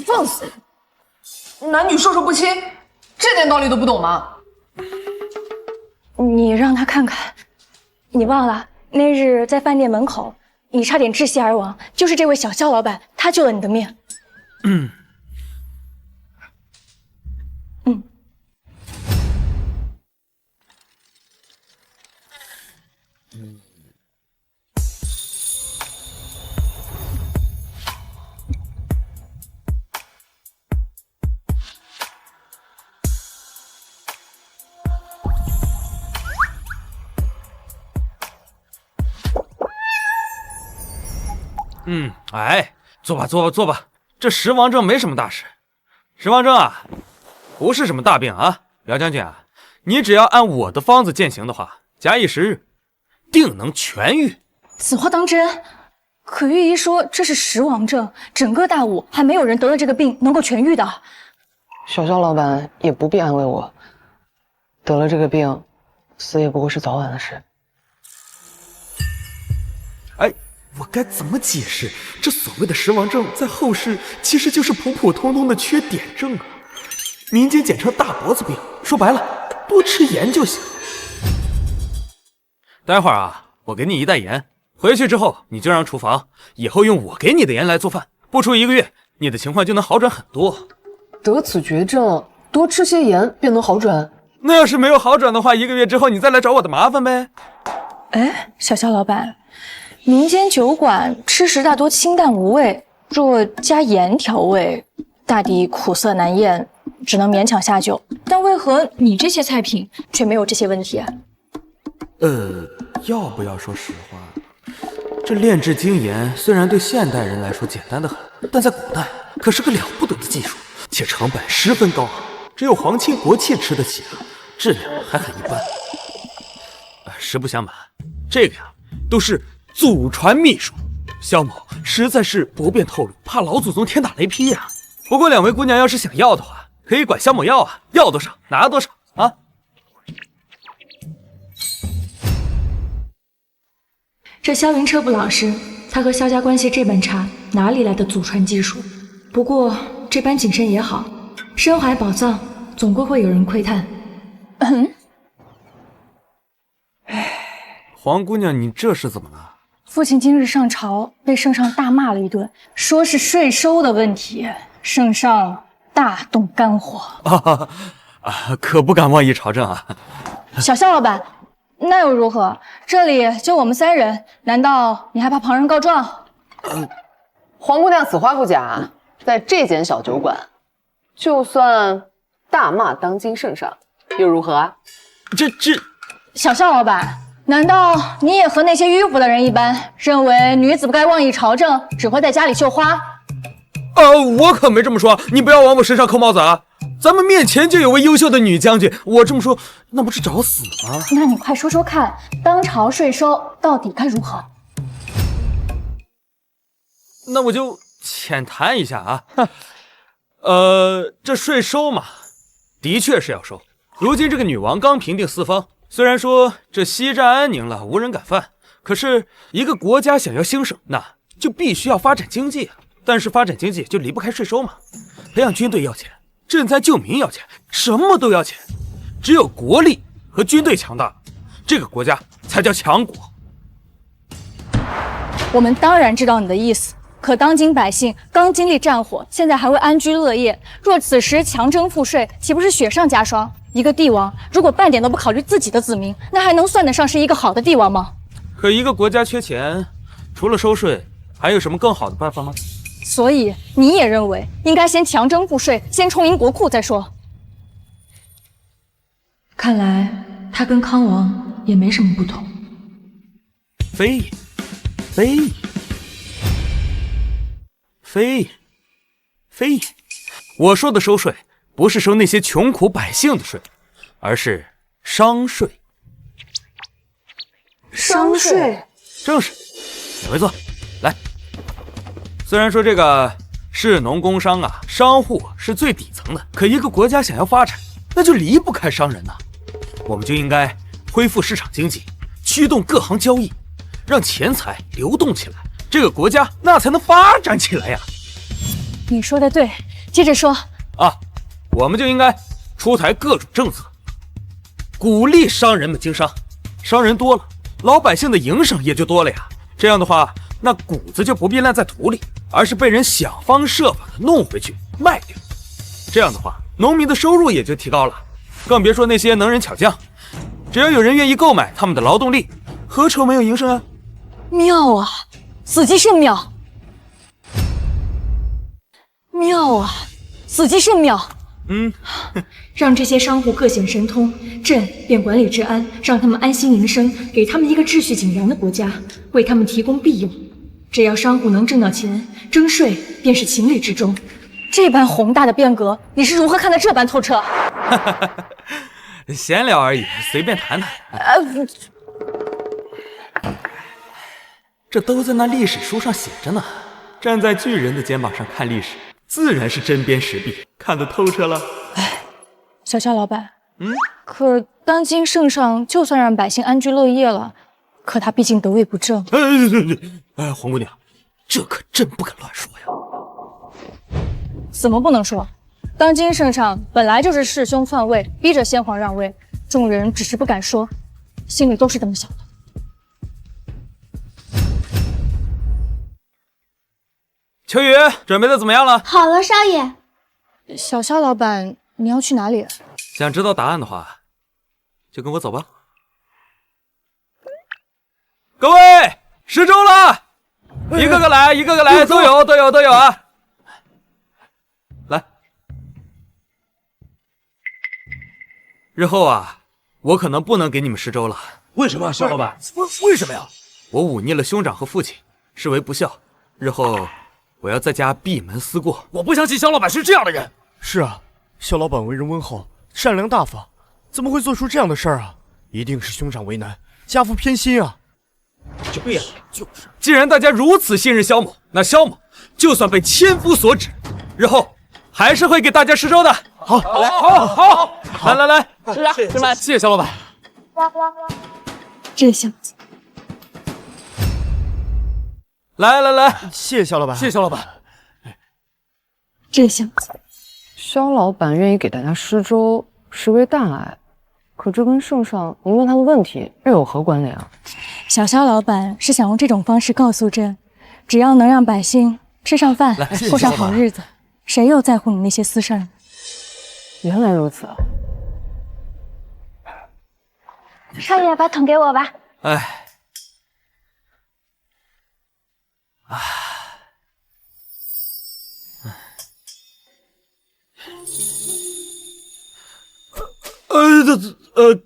放肆！男女授受不亲，这点道理都不懂吗？你让他看看，你忘了那日在饭店门口，你差点窒息而亡，就是这位小肖老板，他救了你的命。哎，坐吧，坐吧，坐吧。这食王症没什么大事，食王症啊，不是什么大病啊。姚将军啊，你只要按我的方子践行的话，假以时日，定能痊愈。此话当真？可御医说这是食王症，整个大武还没有人得了这个病能够痊愈的。小肖老板也不必安慰我，得了这个病，死也不过是早晚的事。哎，我该怎么解释这所谓的食王症，在后世其实就是普普通通的缺碘症啊，民间简称大脖子病。说白了，多吃盐就行。待会儿啊，我给你一袋盐，回去之后你就让厨房以后用我给你的盐来做饭，不出1个月，你的情况就能好转很多。得此绝症，多吃些盐便能好转？那要是没有好转的话，1个月之后你再来找我的麻烦呗。哎，小肖老板，民间酒馆吃食大多清淡无味，若加盐调味，大抵苦涩难咽，只能勉强下酒。但为何你这些菜品却没有这些问题啊？要不要说实话，这炼制精盐虽然对现代人来说简单的很，但在古代可是个了不得的技术，且成本十分高昂，只有皇亲国戚吃得起啊，质量还很一般。实不相瞒，这个呀都是祖传秘术，萧某实在是不便透露，怕老祖宗天打雷劈呀。不过两位姑娘要是想要的话，可以管萧某要啊，要多少拿多少啊。这萧云彻不老实，他和萧家关系这般差，哪里来的祖传技术？不过这般谨慎也好，深怀宝藏，总归会有人窥探。黄姑娘，你这是怎么了？父亲今日上朝，被圣上大骂了一顿，说是税收的问题，圣上大动肝火。可不敢妄议朝政啊。小萧老板，那又如何？这里就我们3人，难道你还怕旁人告状？黄姑娘此话不假，在这间小酒馆，就算大骂当今圣上，又如何啊？小萧老板，难道你也和那些迂腐的人一般，认为女子不该妄议朝政，只会在家里绣花？我可没这么说，你不要往我身上扣帽子啊！咱们面前就有位优秀的女将军，我这么说，那不是找死吗？那你快说说看，当朝税收到底该如何？那我就浅谈一下啊。这税收嘛，的确是要收。如今这个女王刚平定四方，虽然说这西站安宁了，无人敢犯，可是一个国家想要兴盛，那就必须要发展经济啊。但是发展经济就离不开税收嘛，培养军队要钱，赈灾救民要钱，什么都要钱。只有国力和军队强大，这个国家才叫强国。我们当然知道你的意思，可当今百姓刚经历战火，现在还未安居乐业，若此时强征赋税，岂不是雪上加霜？一个帝王如果半点都不考虑自己的子民，那还能算得上是一个好的帝王吗？可一个国家缺钱，除了收税，还有什么更好的办法吗？所以你也认为应该先强征赋税，先充盈国库再说。看来他跟康王也没什么不同。非也，我说的收税不是收那些穷苦百姓的税，而是商税。商税？正是。两位坐，来。虽然说这个士农工商啊，商户是最底层的，可一个国家想要发展，那就离不开商人呐。我们就应该恢复市场经济，驱动各行交易，让钱财流动起来，这个国家那才能发展起来呀。你说的对，接着说。我们就应该出台各种政策，鼓励商人们经商，商人多了，老百姓的营生也就多了呀。这样的话，那谷子就不必烂在土里，而是被人想方设法的弄回去卖掉。这样的话，农民的收入也就提高了，更别说那些能人巧匠，只要有人愿意购买他们的劳动力，何愁没有营生啊？妙啊，死鸡甚妙！妙啊，死鸡甚妙！让这些商户各显神通，朕便管理治安，让他们安心营生，给他们一个秩序井然的国家，为他们提供庇佑。只要商户能挣到钱，征税便是情理之中。这般宏大的变革，你是如何看得这般透彻？闲聊而已，随便谈谈。这都在那历史书上写着呢。站在巨人的肩膀上看历史，自然是针砭时弊，看得透彻了。小萧老板，可当今圣上就算让百姓安居乐业了，可他毕竟得位不正。黄姑娘，这可真不敢乱说呀。怎么不能说？当今圣上本来就是弑兄篡位，逼着先皇让位，众人只是不敢说，心里都是这么想的。秋雨，准备的怎么样了？好了，少爷。小萧老板，你要去哪里？想知道答案的话，就跟我走吧。各位，时钟了，一个个来，一个个来，都有啊！来，日后啊，我可能不能给你们施粥了。为什么，萧老板？为什么呀？我忤逆了兄长和父亲，视为不孝，日后我要在家闭门思过。我不相信肖老板是这样的人。是啊，肖老板为人温厚，善良大方，怎么会做出这样的事儿啊？一定是兄长为难，家父偏心啊！对呀，就是。既然大家如此信任肖某，那肖某就算被千夫所指，日后还是会给大家施粥的。好，来，好，来，吃饭，谢谢肖老板。这小子，来，谢谢肖老板，谢谢肖老板。这小子，肖老板愿意给大家施粥，实为大爱，可这跟圣上您问他的问题又有何关联啊？小肖老板是想用这种方式告诉朕，只要能让百姓吃上饭，过上好日子，谁又在乎你那些私事儿呢？原来如此。少爷，把桶给我吧。哎，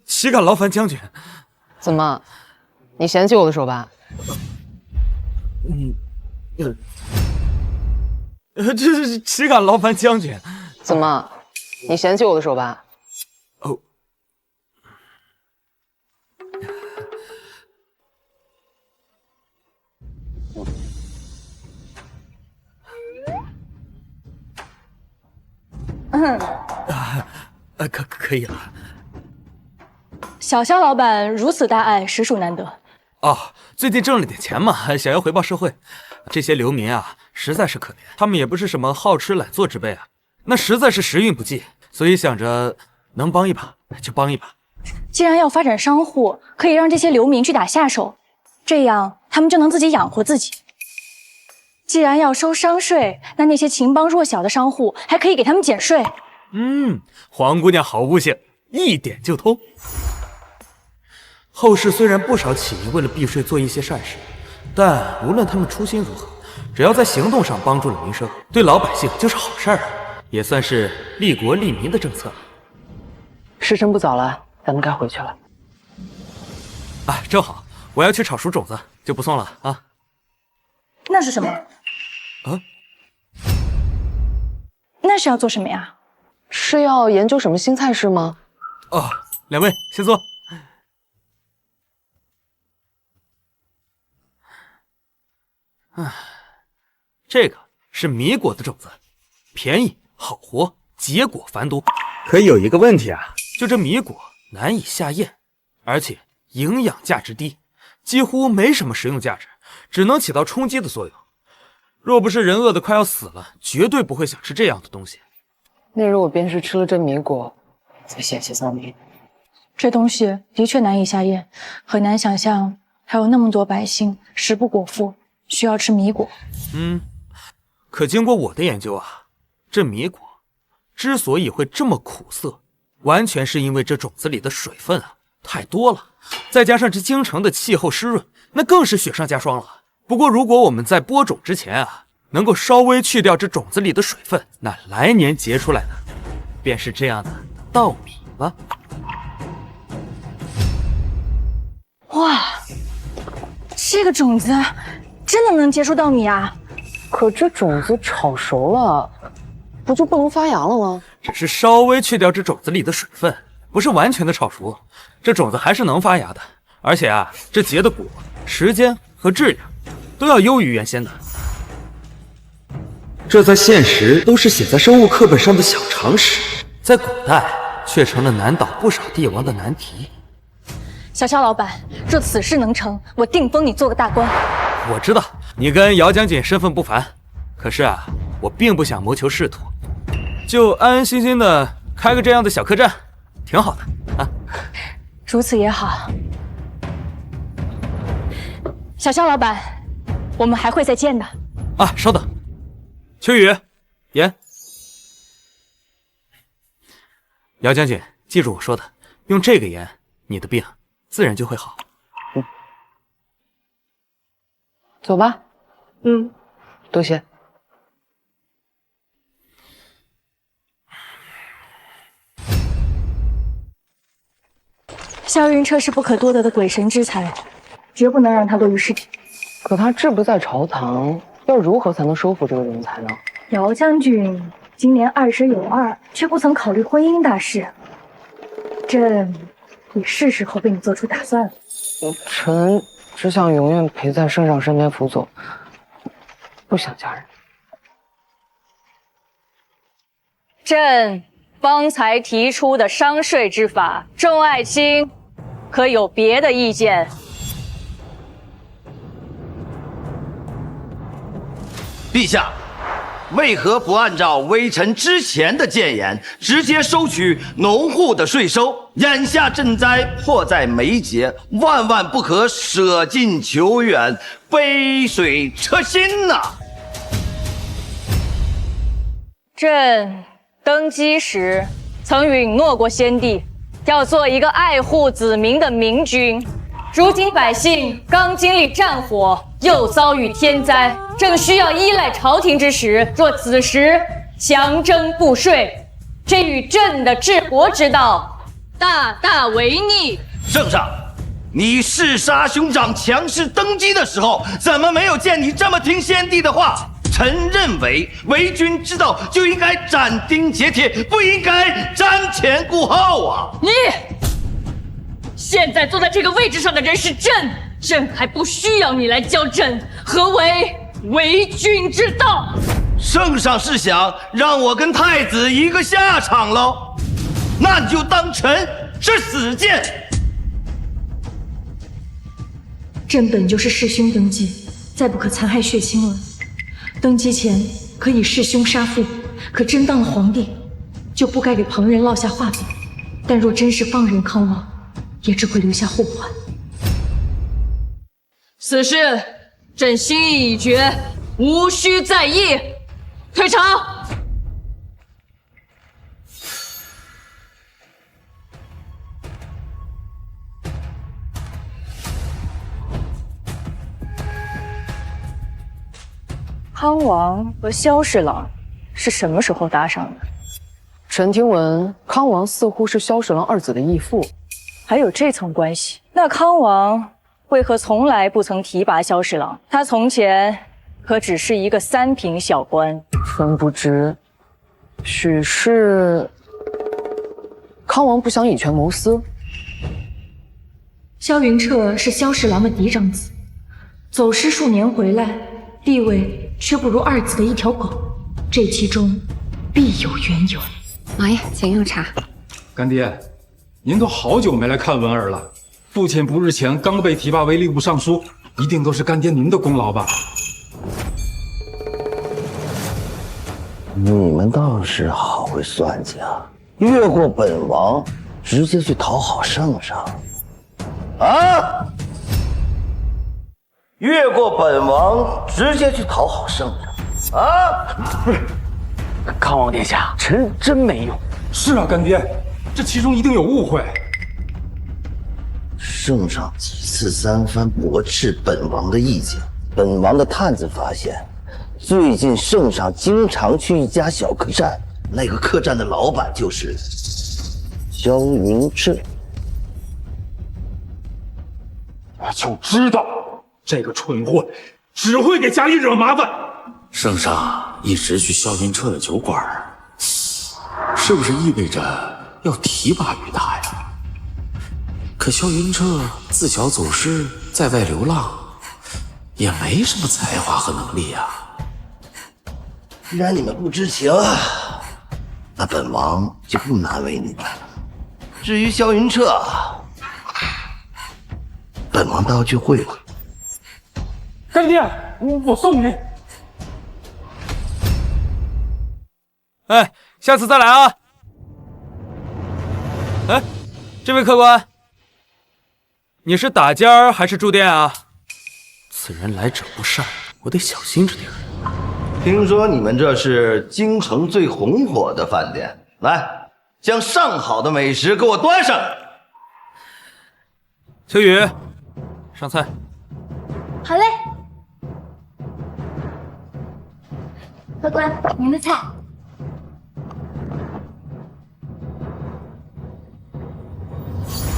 岂敢劳烦将军？怎么，你嫌弃我的手吧？这是岂敢劳烦将军？怎么，你嫌弃我的手吧？哦。可以了。小肖老板如此大爱，实属难得。哦，最近挣了点钱嘛，想要回报社会。这些流民啊，实在是可怜，他们也不是什么好吃懒做之辈啊，那实在是时运不济，所以想着能帮一把就帮一把。既然要发展商户，可以让这些流民去打下手，这样他们就能自己养活自己。既然要收商税，那些情帮弱小的商户还可以给他们减税。黄姑娘好悟性，一点就通。后世虽然不少企业为了避税做一些善事，但无论他们初心如何，只要在行动上帮助了民生，对老百姓就是好事儿啊，也算是利国利民的政策。时辰不早了，咱们该回去了。啊，正好我要去炒熟种子，就不送了啊。那是什么？啊？那是要做什么呀？是要研究什么新菜式吗？哦，两位先坐。这个是米果的种子，便宜好活，结果繁多。可有一个问题啊，就这米果难以下咽，而且营养价值低，几乎没什么食用价值，只能起到充饥的作用。若不是人饿得快要死了，绝对不会想吃这样的东西。那日我便是吃了这米果，才险些丧命。这东西的确难以下咽，很难想象还有那么多百姓食不果腹，需要吃米果。可经过我的研究啊，这米果之所以会这么苦涩，完全是因为这种子里的水分啊太多了，再加上这京城的气候湿润，那更是雪上加霜了。不过如果我们在播种之前啊，能够稍微去掉这种子里的水分，那来年结出来的便是这样的稻米了。哇，这个种子真的能结出稻米啊！可这种子炒熟了，不就不能发芽了吗？只是稍微去掉这种子里的水分，不是完全的炒熟，这种子还是能发芽的。而且啊，这结的果时间和质量都要优于原先的。这在现实都是写在生物课本上的小常识，在古代却成了难倒不少帝王的难题。小肖老板，若此事能成，我定封你做个大官。我知道你跟姚将军身份不凡，可是啊，我并不想谋求仕途，就安安心心的开个这样的小客栈，挺好的啊。如此也好。小肖老板，我们还会再见的。啊，稍等，秋雨，言，姚将军，记住我说的，用这个盐，你的病自然就会好。走吧。多谢。萧云彻是不可多得的鬼神之才，绝不能让他落于尸体。可他志不在朝堂，要如何才能收服这个人才呢？姚将军今年20有2，却不曾考虑婚姻大事，朕也是时候为你做出打算了。臣只想永远陪在圣上身边辅佐，不想嫁人。朕方才提出的商税之法，众爱卿可有别的意见？陛下，为何不按照微臣之前的谏言，直接收取农户的税收？眼下赈灾迫在眉睫，万万不可舍近求远，杯水车薪呐！朕登基时曾允诺过先帝，要做一个爱护子民的明君。如今百姓刚经历战火，又遭遇天灾，正需要依赖朝廷之时，若此时强征赋税，这与朕的治国之道大大违逆。圣上，你弑杀兄长强势登基的时候，怎么没有见你这么听先帝的话？臣认为为君之道就应该斩钉截铁，不应该瞻前顾后啊！你现在坐在这个位置上的人是朕，朕还不需要你来教朕何为为君之道。圣上是想让我跟太子一个下场喽？那你就当臣是死谏。朕本就是弑兄登基，再不可残害血亲了。登基前可以弑兄杀父，可真当了皇帝，就不该给旁人落下话柄。但若真是放任康王，也只会留下后患。此事朕心意已决，无需再议。退朝。康王和萧侍郎是什么时候搭上的？臣听闻康王似乎是萧侍郎二子的义父，还有这层关系？那康王为何从来不曾提拔萧侍郎？他从前可只是一个3品小官。臣不知，许是康王不想以权谋私。萧云彻是萧侍郎的嫡长子，走失数年回来，地位却不如二子的一条狗，这其中必有缘由。王爷，请用茶。干爹，您都好久没来看文儿了。父亲不日前刚被提拔为吏部尚书，一定都是干爹您的功劳吧？你们倒是好会算计啊！越过本王，直接去讨好圣上。啊！越过本王，直接去讨好圣上。啊！不是，康王殿下，臣真没有。是啊，干爹，这其中一定有误会。圣上几次3番驳斥本王的意见，本王的探子发现，最近圣上经常去一家小客栈，那个客栈的老板就是萧云彻。就知道这个蠢货只会给家里惹麻烦。圣上一直去萧云彻的酒馆，是不是意味着要提拔于他呀？可萧云彻自小走失，在外流浪，也没什么才华和能力呀。既然你们不知情，那本王就不难为你们了。至于萧云彻，本王倒要去会会。干爹，我送你。哎，下次再来啊！哎，这位客官，你是打尖儿还是住店啊？此人来者不善，我得小心着点。听说你们这是京城最红火的饭店，来，将上好的美食给我端上来。秋雨，上菜。好嘞，客官，您的菜。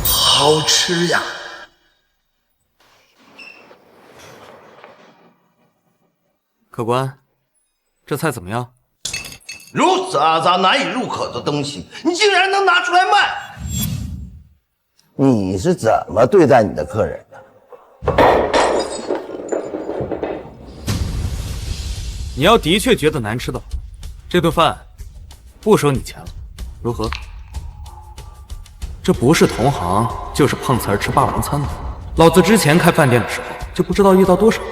好吃呀！客官，这菜怎么样？如此阿杂难以入口的东西，你竟然能拿出来卖？你是怎么对待你的客人的？你要的确觉得难吃的话，这顿饭不收你钱了，如何？这不是同行，就是碰瓷儿吃霸王餐的。老子之前开饭店的时候，就不知道遇到多少个。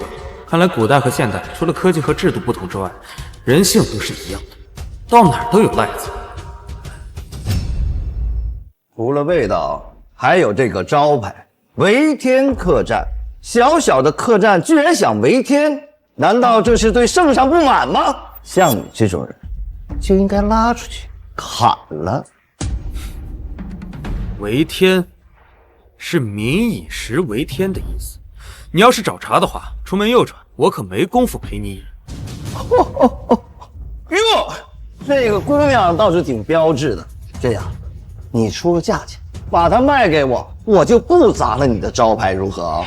看来古代和现代，除了科技和制度不同之外，人性都是一样的，到哪儿都有赖子。除了味道，还有这个招牌“围天客栈”。小小的客栈居然想围天，难道这是对圣上不满吗？像你这种人，就应该拉出去砍了。围天是民以食为天的意思。你要是找茬的话，出门右转，我可没工夫陪你演。哟，这个姑娘倒是挺标致的。这样，你出个价钱，把它卖给我，我就不砸了你的招牌，如何？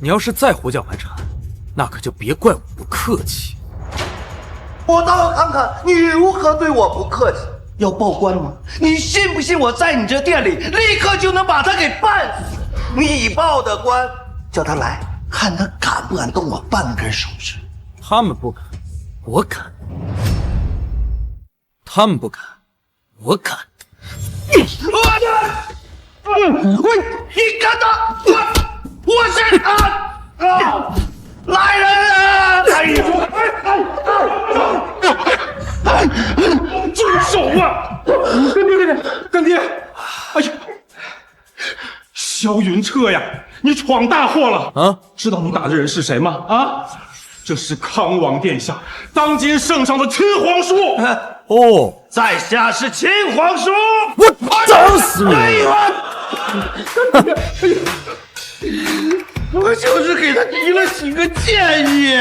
你要是再胡搅蛮缠，那可就别怪我不客气。我倒要看看你如何对我不客气。要报官吗？你信不信我在你这店里立刻就能把他给办死？你报的官，叫他来看他敢不敢动我半根手指。他们不敢，我敢；他们不敢，我敢。你看他，我是他来人啊！住手啊！干爹！哎呀，萧云彻呀，你闯大祸了啊！知道你打的人是谁吗？啊，这是康王殿下，当今圣上的亲皇叔。哦，在下是亲皇叔，我整死你！我就是给他提了几个建议。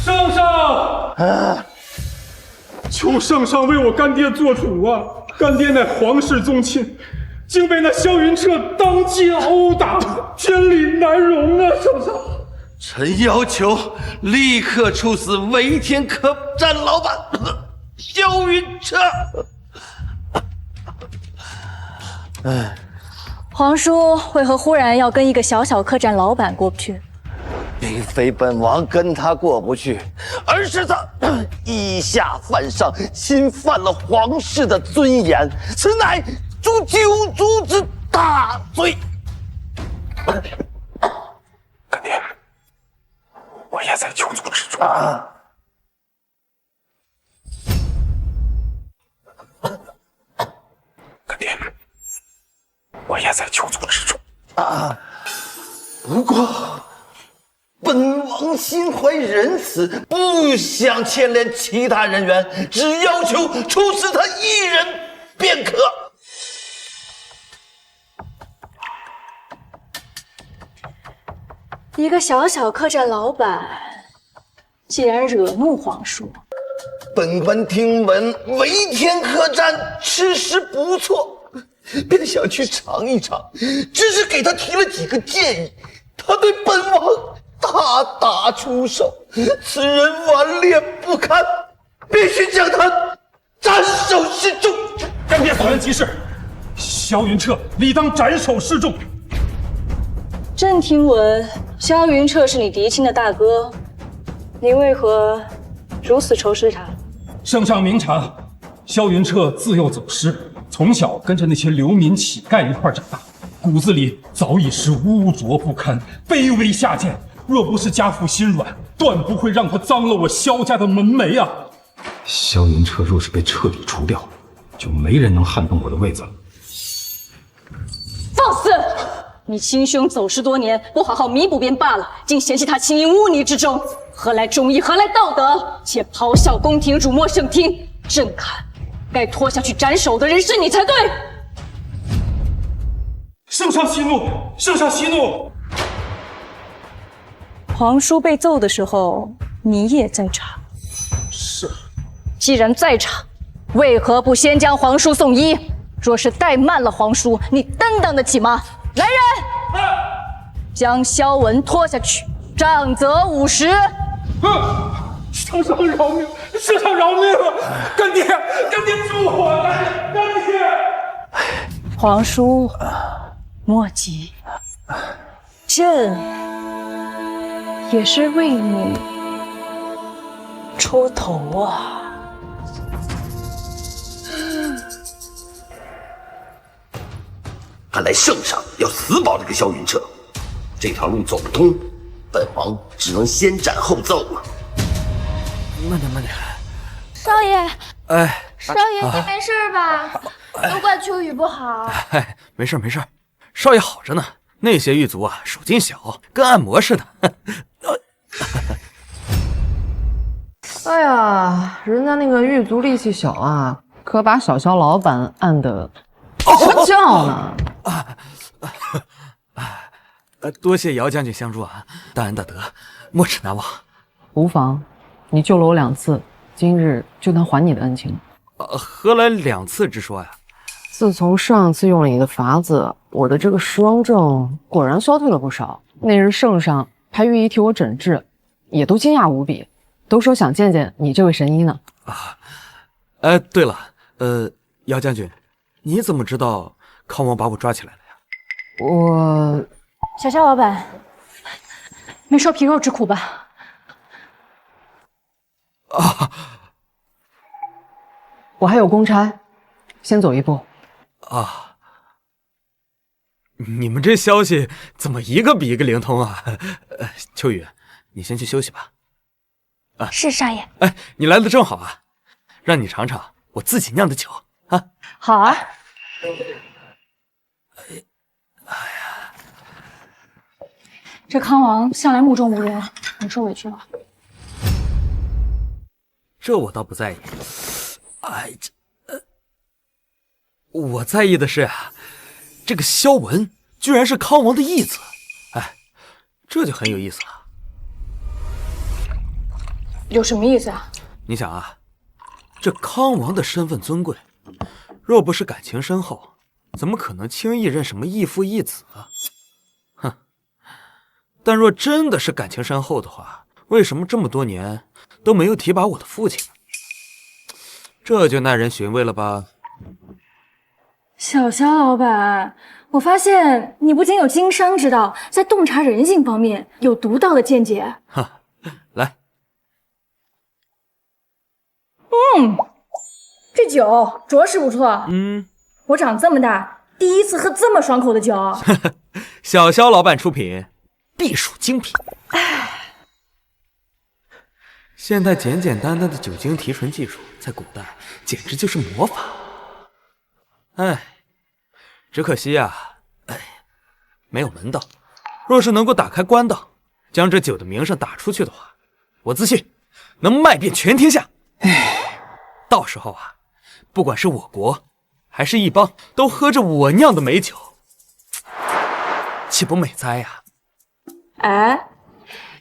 圣上，求圣上为我干爹做主啊！干爹乃皇室宗亲，竟被那萧云彻当街殴打，天理难容啊！圣上，臣要求立刻处死围天客栈老板萧云彻。皇叔为何忽然要跟一个小小客栈老板过不去？并非本王跟他过不去，而是他以下犯上，侵犯了皇室的尊严，此乃诛九族之大罪。干爹，我也在九族之中。干爹，我也在九族之中。不过。本王心怀仁慈，不想牵连其他人员，只要求处死他一人便可。一个小小客栈老板，竟然惹怒皇叔。本官听闻围天客栈吃食不错，便想去尝一尝，只是给他提了几个建议，他对本王大打出手，此人顽劣不堪，必须将他斩首示众。干爹所言极是，萧云彻理当斩首示众。朕听闻萧云彻是你嫡亲的大哥，你为何如此仇视他？圣上明察，萧云彻自幼走失，从小跟着那些流民乞丐一块长大，骨子里早已是污浊不堪、卑微下贱。若不是家父心软，断不会让他脏了我萧家的门楣啊！萧云彻若是被彻底除掉，就没人能撼动我的位子了。放肆！你亲兄走失多年，不好好弥补便罢了，竟嫌弃他情淫污泥之中，何来忠义？何来道德？且咆哮宫廷，辱没圣听！朕看，该拖下去斩首的人是你才对。圣上息怒，圣上息怒！皇叔被揍的时候，你也在场。是。既然在场，为何不先将皇叔送医？若是怠慢了皇叔，你担当得起吗？来人！将萧文拖下去，杖责50。圣上饶命！圣上饶命啊！干爹，干爹救我！干爹！皇叔，莫急，朕也是为你出头啊。看来圣上要死保这个萧云彻，这条路走不通，本王只能先斩后奏了。慢点，慢点。少爷，哎，少爷，你没事吧？都怪秋雨不好。哎，没事没事，少爷好着呢。那些狱卒啊，手劲小，跟按摩似的。哎呀，人家那个狱卒力气小啊，可把小肖老板按得直叫呢。多谢姚将军相助啊，大恩大德，没齿难忘。无妨，你救了我2次，今日就当还你的恩情。何来2次之说呀？自从上次用了你的法子，我的这个时亡症果然消退了不少。那日圣上派御医替我诊治，也都惊讶无比，都说想见见你这位神医呢。对了，姚将军，你怎么知道康王把我抓起来了呀？我……小肖老板，没受皮肉之苦吧？我还有公差，先走一步。你们这消息怎么一个比一个灵通啊？秋雨，你先去休息吧。是少爷。哎，你来的正好啊，让你尝尝我自己酿的酒啊。好啊。这康王向来目中无人，你受委屈了。这我倒不在意。我在意的是啊，这个萧文居然是康王的义子，这就很有意思了。有什么意思啊？你想啊，这康王的身份尊贵，若不是感情深厚，怎么可能轻易认什么义父义子啊？哼！但若真的是感情深厚的话，为什么这么多年都没有提拔我的父亲呢？这就耐人寻味了吧？小肖老板，我发现你不仅有经商之道，在洞察人性方面有独到的见解。来，这酒着实不错。我长这么大第一次喝这么爽口的酒。小肖老板出品，必属精品。现代简简单单的酒精提纯技术，在古代简直就是魔法。只可惜啊，没有门道。若是能够打开官道，将这酒的名声打出去的话，我自信能卖遍全天下。到时候啊，不管是我国还是一邦，都喝着我酿的美酒，岂不美哉呀？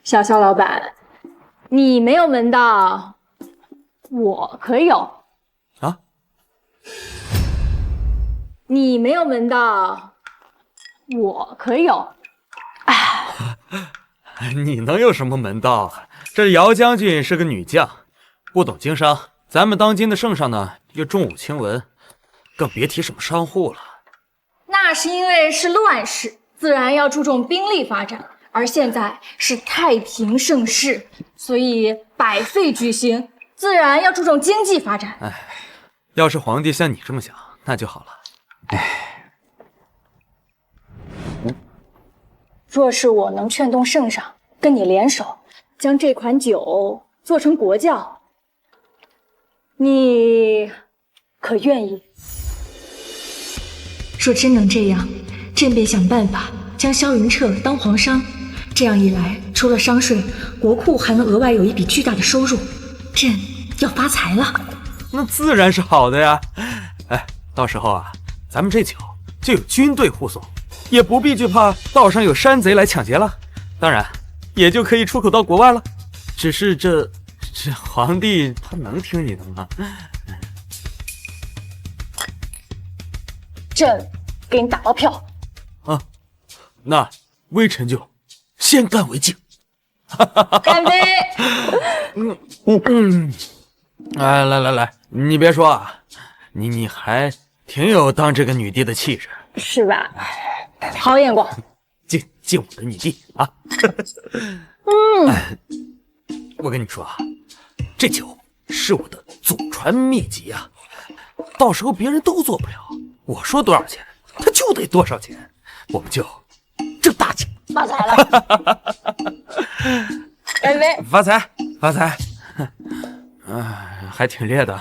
小肖老板，你没有门道，我可有。你没有门道，我可有。你能有什么门道啊？这姚将军是个女将，不懂经商。咱们当今的圣上呢，又重武轻文，更别提什么商户了。那是因为是乱世，自然要注重兵力发展，而现在是太平盛世，所以百废举行，自然要注重经济发展。要是皇帝像你这么想，那就好了。若是我能劝动圣上跟你联手，将这款酒做成国窖，你可愿意？若真能这样，朕便想办法将萧云彻当皇商。这样一来，除了商税，国库还能额外有一笔巨大的收入，朕要发财了。那自然是好的呀。到时候啊，咱们这酒就有军队护送，也不必惧怕道上有山贼来抢劫了。当然，也就可以出口到国外了。只是这皇帝他能听你的吗？朕给你打包票。那微臣就先干为敬。干杯！哎，来，你别说啊，你还挺有当这个女帝的气质，是吧？好眼光，敬我的女帝啊！我跟你说啊，这酒是我的祖传秘籍啊，到时候别人都做不了，我说多少钱，他就得多少钱，我们就挣大钱，发财了！干杯！发财！还挺烈的。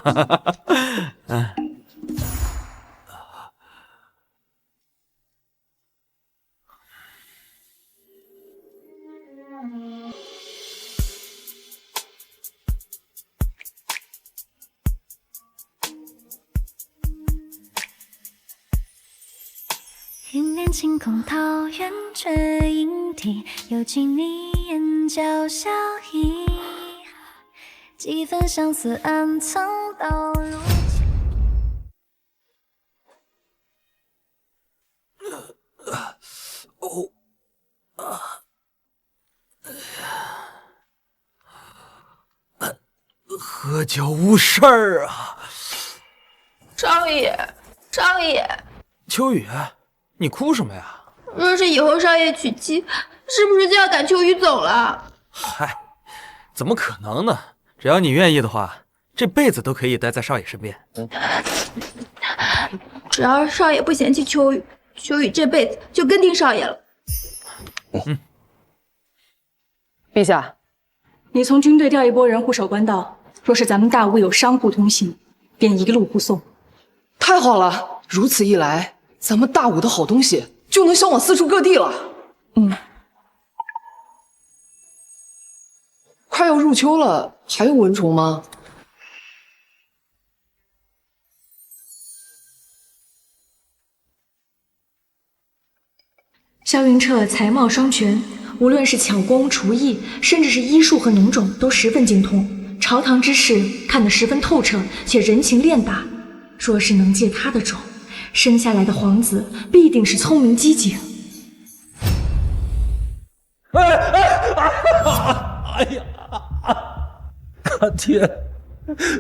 云帘晴空桃源却莺啼，犹记你眼角笑意，几分相思暗藏到如今。喝酒误事儿啊！少爷，秋雨，你哭什么呀？若是以后少爷娶妻，是不是就要赶秋雨走了？嗨，怎么可能呢？只要你愿意的话，这辈子都可以待在少爷身边。只要少爷不嫌弃秋雨，秋雨这辈子就跟定少爷了。陛下，你从军队调一拨人护守官道，若是咱们大吴有商户通行，便一路护送。太好了！如此一来，咱们大武的好东西就能销往四处各地了。快要入秋了，还有蚊虫吗？萧云彻才貌双全，无论是巧工、厨艺，甚至是医术和农种，都十分精通。朝堂之事看得十分透彻，且人情练达。若是能借他的种，生下来的皇子必定是聪明机警。哎呀！天，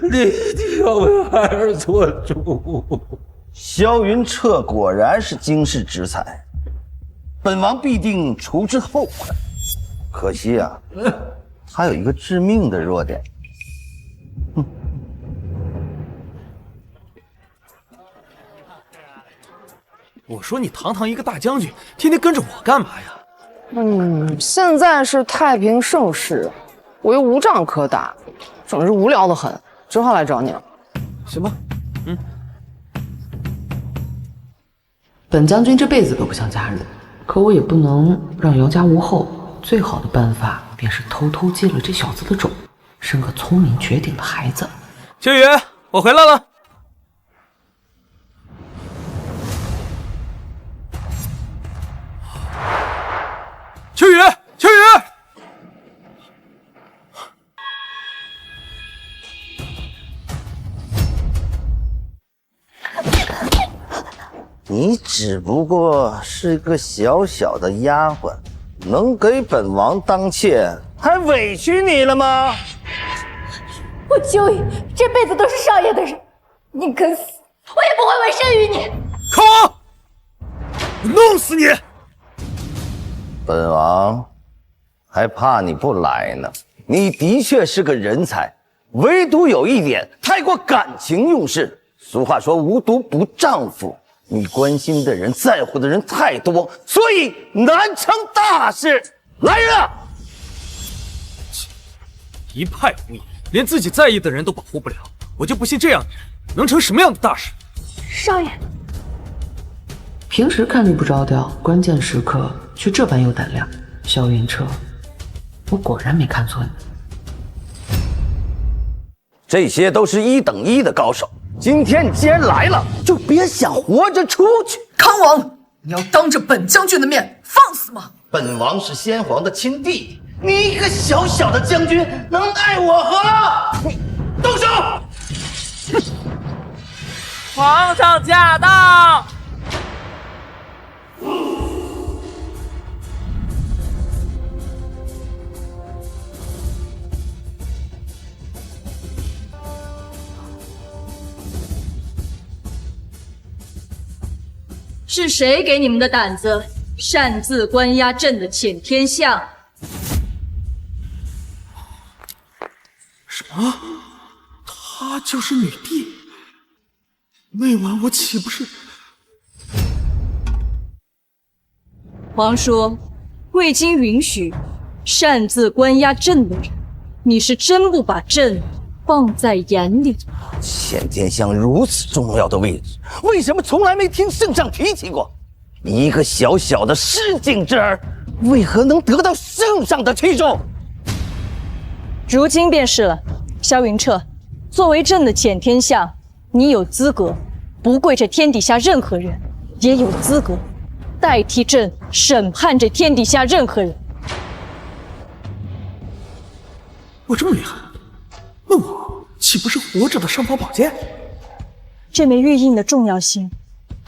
你要为孩儿做主。萧云彻果然是经世之才，本王必定除之后快。可惜啊，他有一个致命的弱点。我说你堂堂一个大将军，天天跟着我干嘛呀？现在是太平盛世，我又无仗可打，整日无聊的很，只好来找你了。行吧，本将军这辈子都不想嫁人，可我也不能让姚家无后。最好的办法便是偷偷借了这小子的种，生个聪明绝顶的孩子。秋雨，我回来了。秋雨，秋雨！你只不过是个小小的丫鬟，能给本王当妾，还委屈你了吗？我秋雨这辈子都是少爷的人，你肯死，我也不会委身于你。靠我！我弄死你！本王还怕你不来呢。你的确是个人才，唯独有一点太过感情用事。俗话说无毒不丈夫，你关心的人在乎的人太多，所以难成大事。来人啊！一派胡言，连自己在意的人都保护不了，我就不信这样的人能成什么样的大事。少爷，平时看你不着调，关键时刻却这般有胆量。萧云彻，我果然没看错你。这些都是1等1的高手，今天你既然来了，就别想活着出去。康王，你要当着本将军的面放肆吗？本王是先皇的亲弟弟，你一个小小的将军能奈我何？你动手！皇上驾到！是谁给你们的胆子，擅自关押朕的遣天象？什么？她就是女帝？那晚我岂不是……皇叔，未经允许擅自关押朕的人，你是真不把朕放在眼里？遣天象如此重要的位置，为什么从来没听圣上提起过？一个小小的失敬之儿，为何能得到圣上的器重？如今便是了。萧云彻，作为朕的遣天象，你有资格不跪这天底下任何人，也有资格代替朕审判这天底下任何人。我这么厉害，那我岂不是活着的尚方宝剑？这枚玉印的重要性，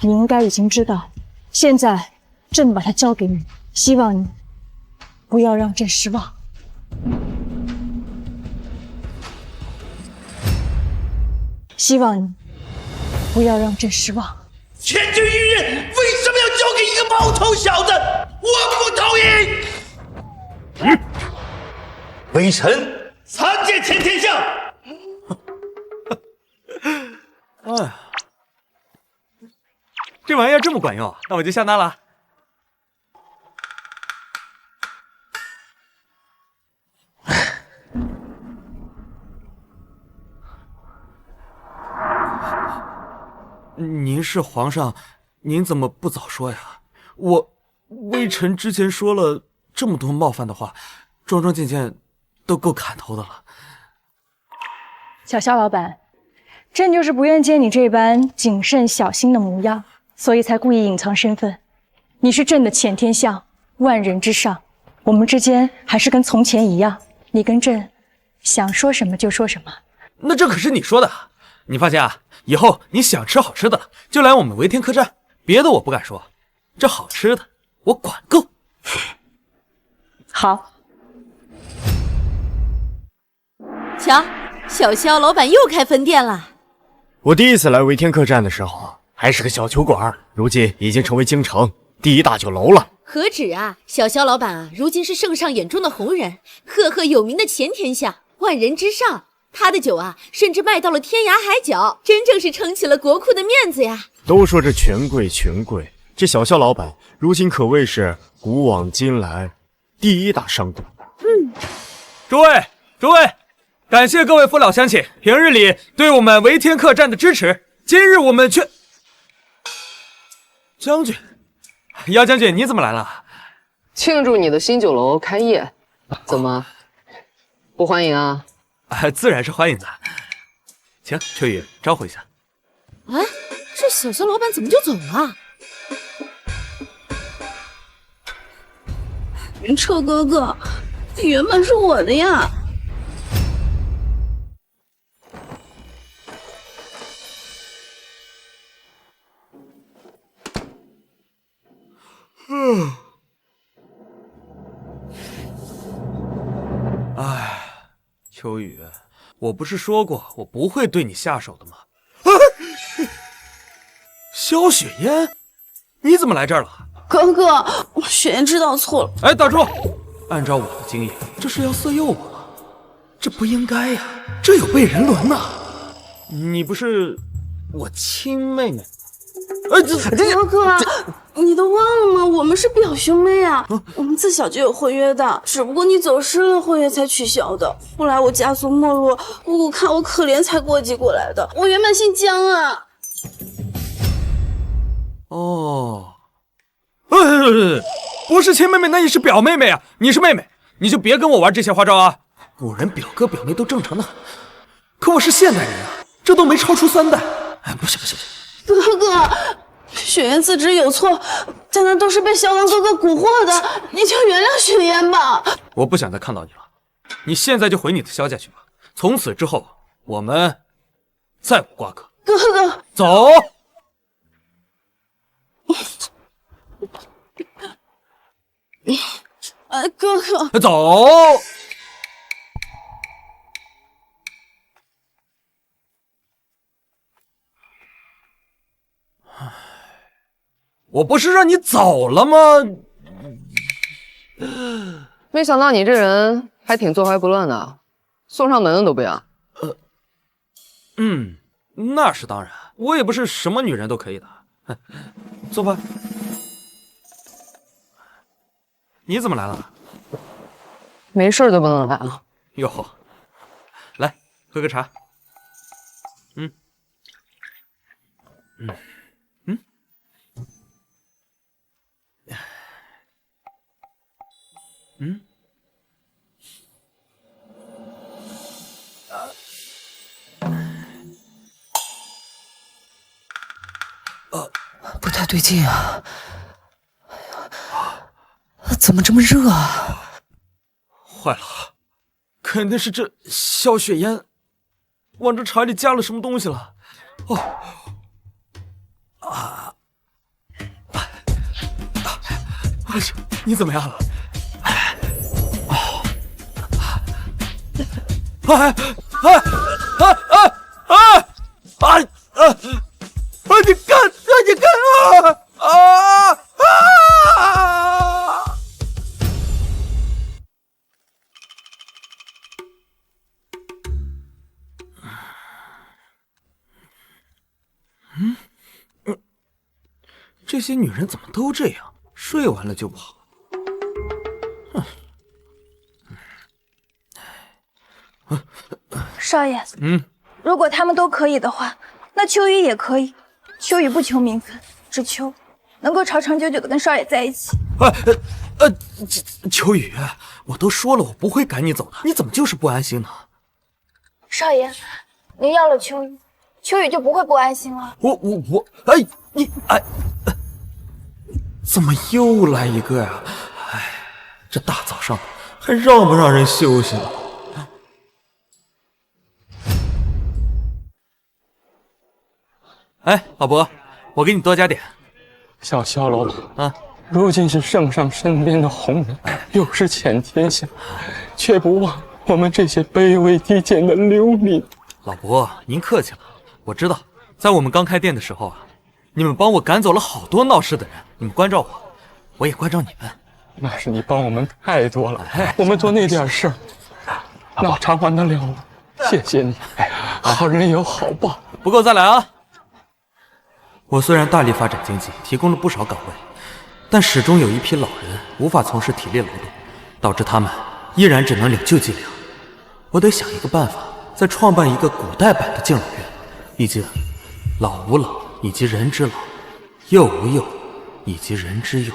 你应该已经知道。现在，朕把它交给你，希望你不要让朕失望。希望你不要让朕失望。千钧一刃，为什么要交给一个毛头小子？我不同意！微臣参见遣天象。哎，这玩意儿这么管用，那我就下单了。您是皇上，您怎么不早说呀？微臣之前说了这么多冒犯的话，桩桩件件都够砍头的了。小萧老板，朕就是不愿见你这般谨慎小心的模样，所以才故意隐藏身份。你是朕的遣天象，万人之上，我们之间还是跟从前一样，你跟朕想说什么就说什么。那这可是你说的，你放心啊，以后你想吃好吃的就来我们维天客栈，别的我不敢说，这好吃的我管够。好。瞧，小萧老板又开分店了。我第一次来维天客栈的时候还是个小酒馆，如今已经成为京城第一大酒楼了。何止啊，小萧老板啊，如今是圣上眼中的红人，赫赫有名的乾天下，万人之上。他的酒啊，甚至卖到了天涯海角，真正是撑起了国库的面子呀。都说这权贵，这小萧老板如今可谓是古往今来第一大商贾。诸位，感谢各位父老乡亲平日里对我们维天客栈的支持。今日我们却……将军，姚将军，你怎么来了？庆祝你的新酒楼开业，怎么不欢迎啊？自然是欢迎的。请秋雨招呼一下。哎，这小萧老板怎么就走了？云彻哥哥，你原本是我的呀。哎，秋雨，我不是说过我不会对你下手的吗？萧雪烟，你怎么来这儿了？哥哥，雪烟知道错了。哎，打住！按照我的经验，这是要色诱我吗？这不应该呀，这有悖人伦呐！你不是我亲妹妹？哥哥，你都忘了吗？我们是表兄妹啊，我们自小就有婚约的，只不过你走失了，婚约才取消的。后来我家族没落，姑姑看我可怜才过继过来的。我原本姓江啊。哦，不是亲妹妹，那你是表妹妹啊！你是妹妹，你就别跟我玩这些花招啊！古人表哥表妹都正常的很，可我是现代人啊，这都没超出3代。哎，不行！哥哥，雪烟自知有错，但那都是被萧刚哥哥蛊惑的，你就原谅雪烟吧。我不想再看到你了，你现在就回你的萧家去吧。从此之后，我们再无瓜葛。哥哥，走。哥哥，走。我不是让你走了吗？没想到你这人还挺坐怀不乱的，送上门都不要。那是当然，我也不是什么女人都可以的。坐吧。你怎么来了？没事就不能来了。哟，来喝个茶。不太对劲啊！怎么这么热啊？坏了，肯定是这萧雪烟往这茶里加了什么东西了。你怎么样了？你看这些女人怎么都这样？睡完了就不好。少爷，如果他们都可以的话，那秋雨也可以。秋雨不求名分，只求能够长长久久的跟少爷在一起。秋雨，我都说了我不会赶你走的，你怎么就是不安心呢？少爷，您要了秋雨，秋雨就不会不安心了。怎么又来一个呀？这大早上还让不让人休息了？老伯，我给你多加点。萧老板如今是圣上身边的红人，又是遣天下，却不忘我们这些卑微低贱的流民。老伯，您客气了。我知道，在我们刚开店的时候你们帮我赶走了好多闹事的人，你们关照我，我也关照你们。那是你帮我们太多了，我们做那点事儿，哪偿还得了呢？谢谢你，好人有好报，不够再来啊！我虽然大力发展经济，提供了不少岗位，但始终有一批老人无法从事体力劳动，导致他们依然只能领救济粮。我得想一个办法，再创办一个古代版的敬老院，毕竟老吾老以及人之老，幼吾幼以及人之幼。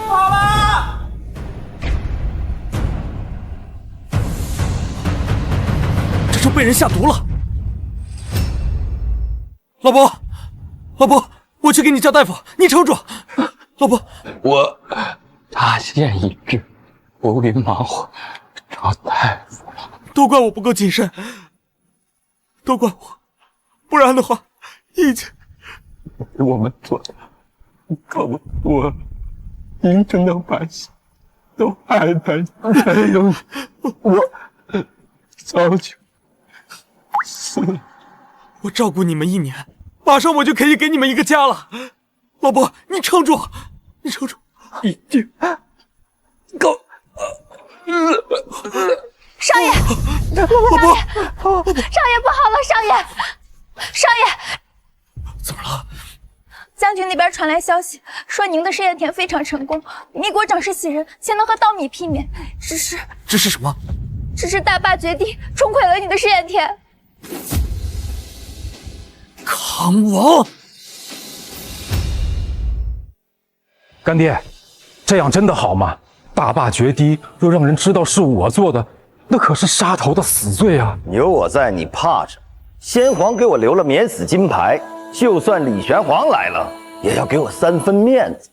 好了，这就被人下毒了。老伯，我去给你叫大夫，你撑住。老伯，我大限已至，不必忙活找大夫了。都怪我不够谨慎，都怪我，不然的话，已经我们做的够多了，京城的百姓都爱戴没有我早就死了。我照顾你们1年，马上我就可以给你们一个家了。老伯，你撑住，你撑住，已经够。少爷，老伯，少爷不好了，少爷，怎么了？将军那边传来消息，说您的试验田非常成功，米国长势喜人，且能和稻米媲美。只是什么？只是大坝决堤冲溃了你的试验田。康王，干爹，这样真的好吗？大坝决堤，若让人知道是我做的，那可是杀头的死罪啊！有我在，你怕什么？先皇给我留了免死金牌，就算李玄黄来了，也要给我3分面子。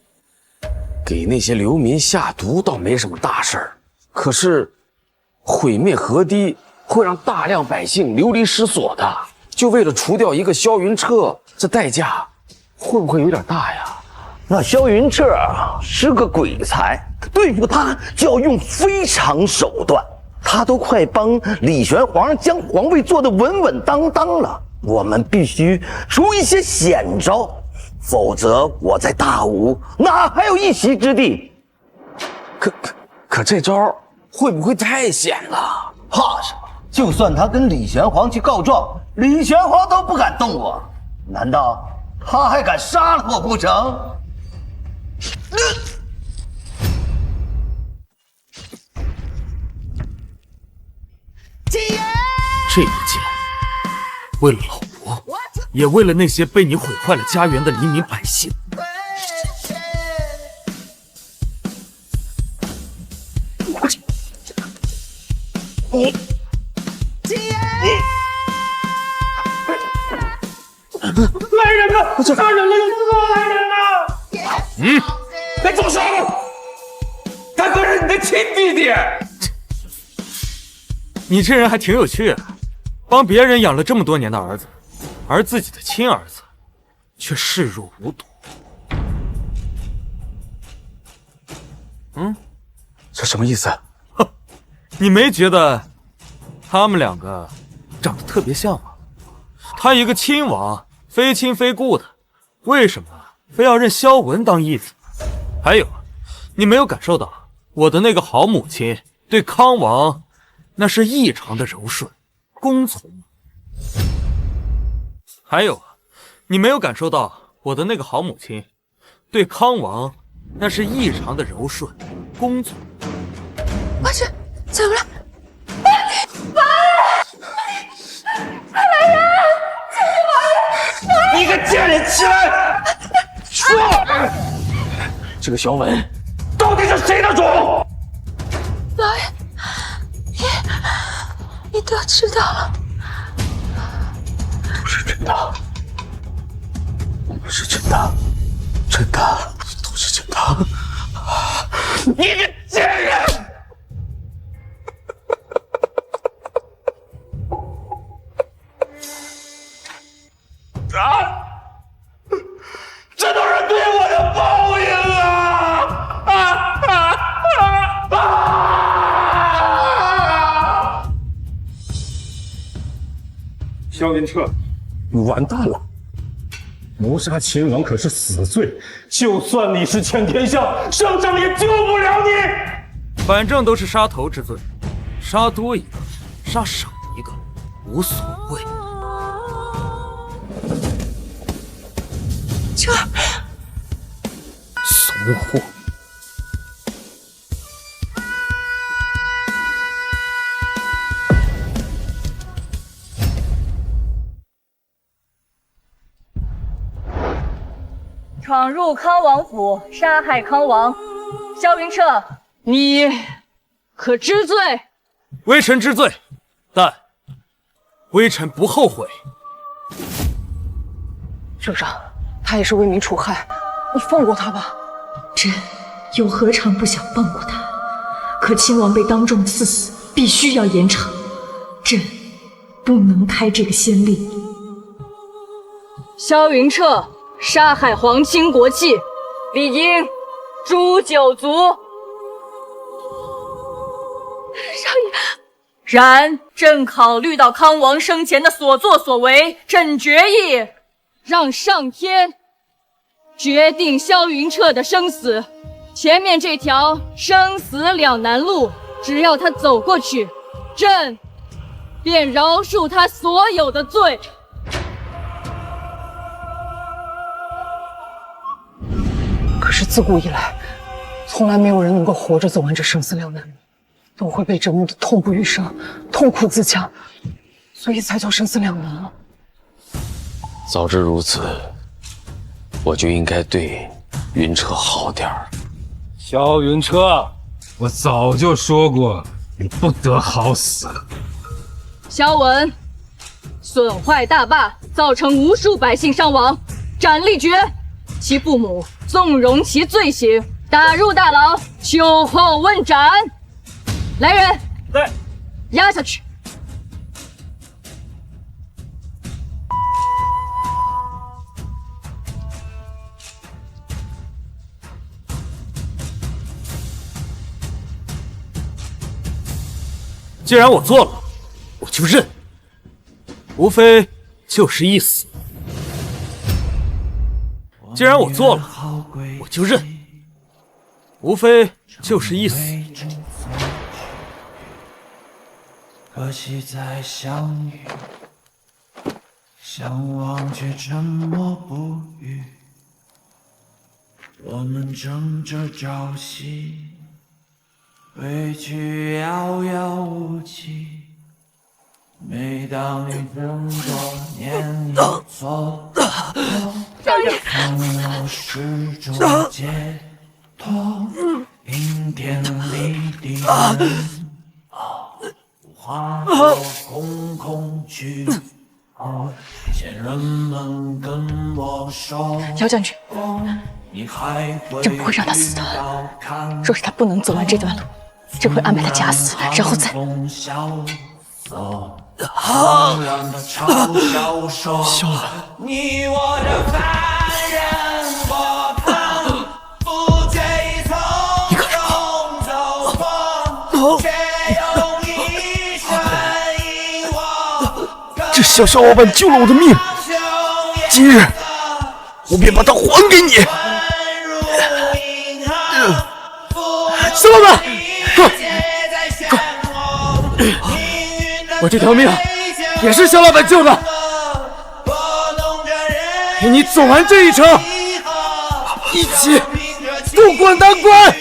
给那些流民下毒倒没什么大事儿，可是毁灭河堤会让大量百姓流离失所的。就为了除掉一个萧云彻，这代价会不会有点大呀？那萧云彻是个鬼才，对付他就要用非常手段。他都快帮李玄皇将皇位做得稳稳当当了，我们必须出一些险招，否则我在大吴哪还有一席之地？可这招会不会太险了？怕什么？就算他跟李玄皇去告状，李玄皇都不敢动我，难道他还敢杀了我不成？这一剑，为了老伯，也为了那些被你毁坏了家园的黎民百姓。来人呐！杀人了！有4个来人呐！别动手！大哥是你的亲弟弟。你这人还挺有趣的，帮别人养了这么多年的儿子，而自己的亲儿子却视若无睹。这什么意思？哼，你没觉得他们两个长得特别像吗？他一个亲王，非亲非故的，为什么非要认萧文当义子？还有，你没有感受到我的那个好母亲对康王那是异常的柔顺、恭从吗？还有，你没有感受到我的那个好母亲对康王那是异常的柔顺、恭从？我去，怎么了？来人！你个贱人，起来！说，这个萧文到底是谁的种？老爷，你都知道了。不是真的，不是真的，真的都是真的。你个贱人！这都是对我的报应啊！萧云彻，你完蛋了！谋杀秦王可是死罪，就算你是全天下，圣上也救不了你。反正都是杀头之罪，杀多一个，杀少一个，无所谓。这怂货！闯入康王府，杀害康王，萧云彻，你可知罪？微臣知罪，但微臣不后悔。圣上，他也是为民除害，你放过他吧。朕又何尝不想放过他？可亲王被当众赐死，必须要严惩，朕不能开这个先例。萧云彻杀害皇亲国戚，理应诛九族。少爷，然朕考虑到康王生前的所作所为，朕决议让上天决定萧云彻的生死。前面这条生死两难路，只要他走过去，朕便饶恕他所有的罪。可是自古以来，从来没有人能够活着走完这生死两难，都会被折磨得痛不欲生，痛苦自强，所以才叫生死两难啊。早知如此，我就应该对云彻好点儿。萧云彻，我早就说过，你不得好死。萧文损坏大坝，造成无数百姓伤亡，斩立决。其父母纵容其罪行，打入大牢，秋后问斩。来人，对，押下去。既然我做了，我就认，无非就是一死。既然我做了，我就认，无非就是一死。可惜再相遇，相望却沉默不语。我们争着朝夕，归去遥遥无期。每当你争夺年已蹉跎，我始终解脱。顶天立地人，化作空空去。前人们跟我说，姚将军，朕不会让他死的。若是他不能走完这段路，朕会安排他假死，然后再……笑了。你我这凡人过旁，不觉已从容走过，却用一生引我。这小老板救了我的命，今日我便把他还给你。小老板，我这条命也是小老板救的，陪你走完这一程，一起渡过难关。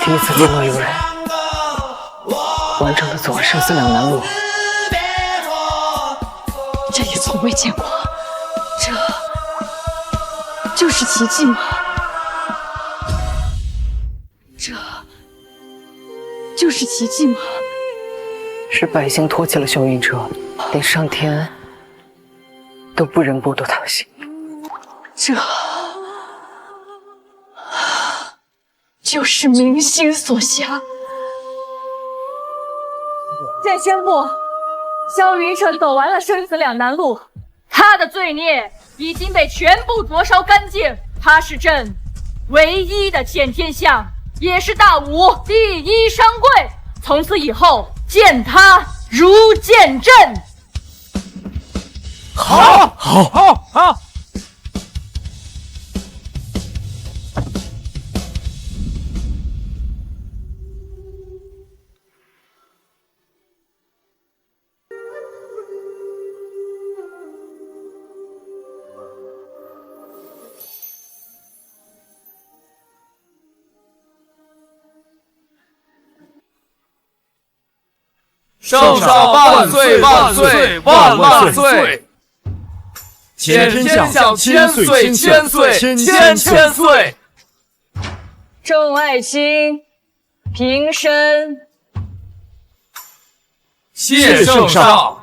第一次见到有人完整的走完生死两难路，朕也从未见过，这就是奇迹吗？这就是奇迹吗？是百姓拖起了霄云车，连上天都不忍剥夺他的性命。这就是民心所辖。朕宣布，萧云彻走完了生死两难路，他的罪孽已经被全部灼烧干净。他是朕唯一的见天相，也是大武第一商柜。从此以后，见他如见朕。好，好，好，好。圣上万岁万岁万万岁！见天相千岁千岁千岁！众爱卿，平身。谢圣上。